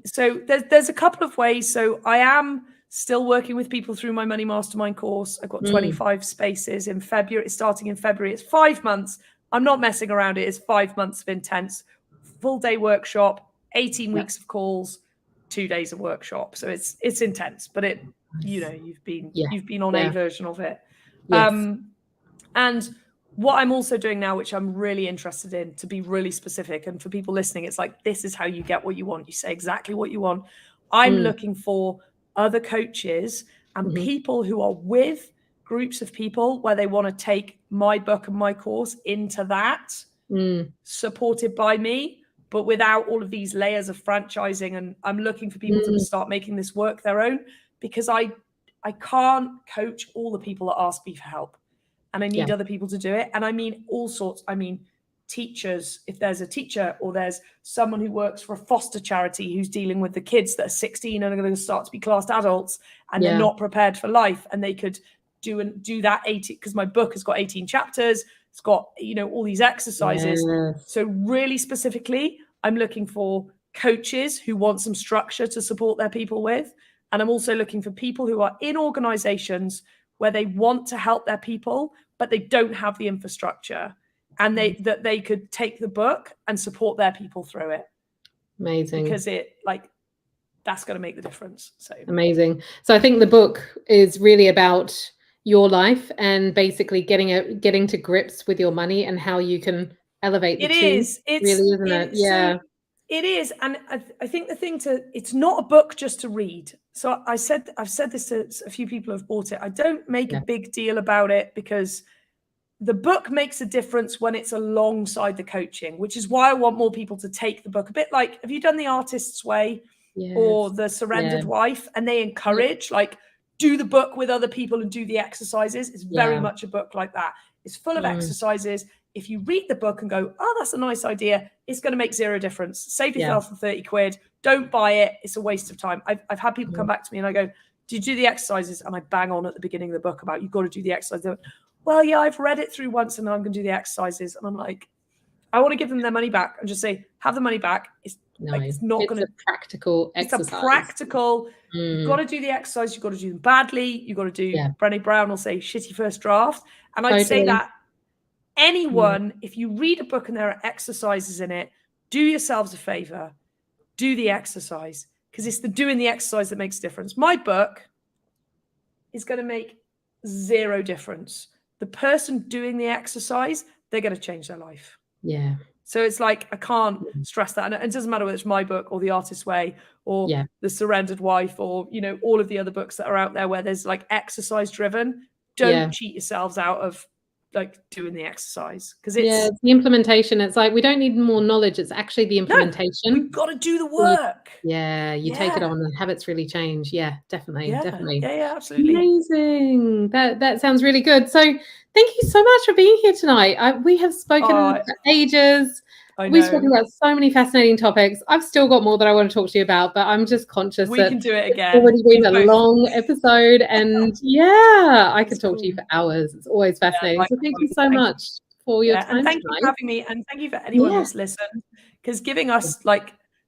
So there's a couple of ways. So I am still working with people through my Money Mastermind course. I've got 25 spaces in February. It's starting in February. It's 5 months. I'm not messing around. It is 5 months of intense, full day workshop, 18 weeks of calls, 2 days of workshop. So it's intense, but you've been on a version of it. Yes. And what I'm also doing now, which I'm really interested in, to be really specific, and for people listening, it's like, this is how you get what you want. You say exactly what you want. I'm looking for other coaches and people who are with groups of people where they want to take my book and my course into that, supported by me, but without all of these layers of franchising. And I'm looking for people to start making this work their own, because I can't coach all the people that ask me for help. And I need other people to do it. And I mean all sorts. I mean, teachers, if there's a teacher or there's someone who works for a foster charity who's dealing with the kids that are 16 and are going to start to be classed adults and they're not prepared for life, and they could do that 80, because my book has got 18 chapters. It's got, all these exercises. Yes. So really specifically, I'm looking for coaches who want some structure to support their people with. And I'm also looking for people who are in organizations where they want to help their people, but they don't have the infrastructure, and that they could take the book and support their people through it. Amazing. Because that's going to make the difference. So amazing. So I think the book is really about your life and basically getting to grips with your money and how you can elevate the two. Really, isn't it? Yeah. So it is. And I think it's not a book just to read. So I've said this to a few people who have bought it. I don't make a big deal about it, because the book makes a difference when it's alongside the coaching, which is why I want more people to take the book. A bit like, have you done The Artist's Way or The Surrendered Wife? And they encourage, do the book with other people and do the exercises. It's very much a book like that. It's full of exercises. If you read the book and go, oh, that's a nice idea, it's going to make zero difference. Save yourself the 30 quid. Don't buy it. It's a waste of time. I've had people come back to me and I go, did you do the exercises? And I bang on at the beginning of the book about, you've got to do the exercises. Well, yeah, I've read it through once and I'm going to do the exercises. And I'm like, I want to give them their money back and just say, have the money back. It's not going to. It's a practical exercise. It's a practical. You've got to do the exercise. You've got to do them badly. You've got to do. Brené Brown will say shitty first draft. And I'd say that anyone, if you read a book and there are exercises in it, do yourselves a favor, do the exercise, because it's the doing the exercise that makes a difference. My book is going to make zero difference. The person doing the exercise, they're going to change their life. Yeah. So it's like, I can't stress that. And it doesn't matter whether it's my book or The Artist's Way or The Surrendered Wife or, all of the other books that are out there where there's exercise driven. Don't cheat yourselves out of doing the exercise, because it's the implementation. It's like, we don't need more knowledge. It's actually the implementation. No, we've got to do the work. You take it on and habits really change. Yeah, definitely. Yeah, absolutely. Amazing. That sounds really good. So thank you so much for being here tonight. We have spoken for ages. We've spoken about so many fascinating topics. I've still got more that I want to talk to you about, but I'm just conscious we that can do it again. It's already been a long episode, and I could talk to you for hours. It's always fascinating. So thank you so much for your time. And thank you for having me, and thank you for anyone who's listened, because giving us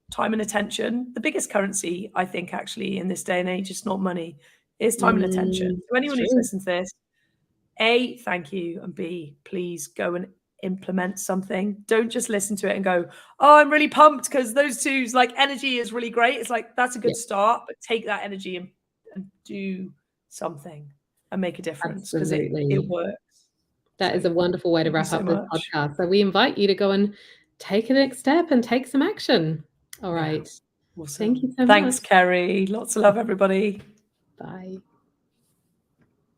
time and attention, the biggest currency I think actually in this day and age, it's not money, it's time and attention. So anyone who's listened to this, A, thank you, and B, please go and implement something. Don't just listen to it and go, oh, I'm really pumped because those two's energy is really great. It's that's a good start, but take that energy and do something and make a difference, because it works. That is a wonderful way to wrap up this podcast. So we invite you to go and take a next step and take some action. All right. Awesome. Thank you so much. Thanks, Kerry. Lots of love, everybody. Bye.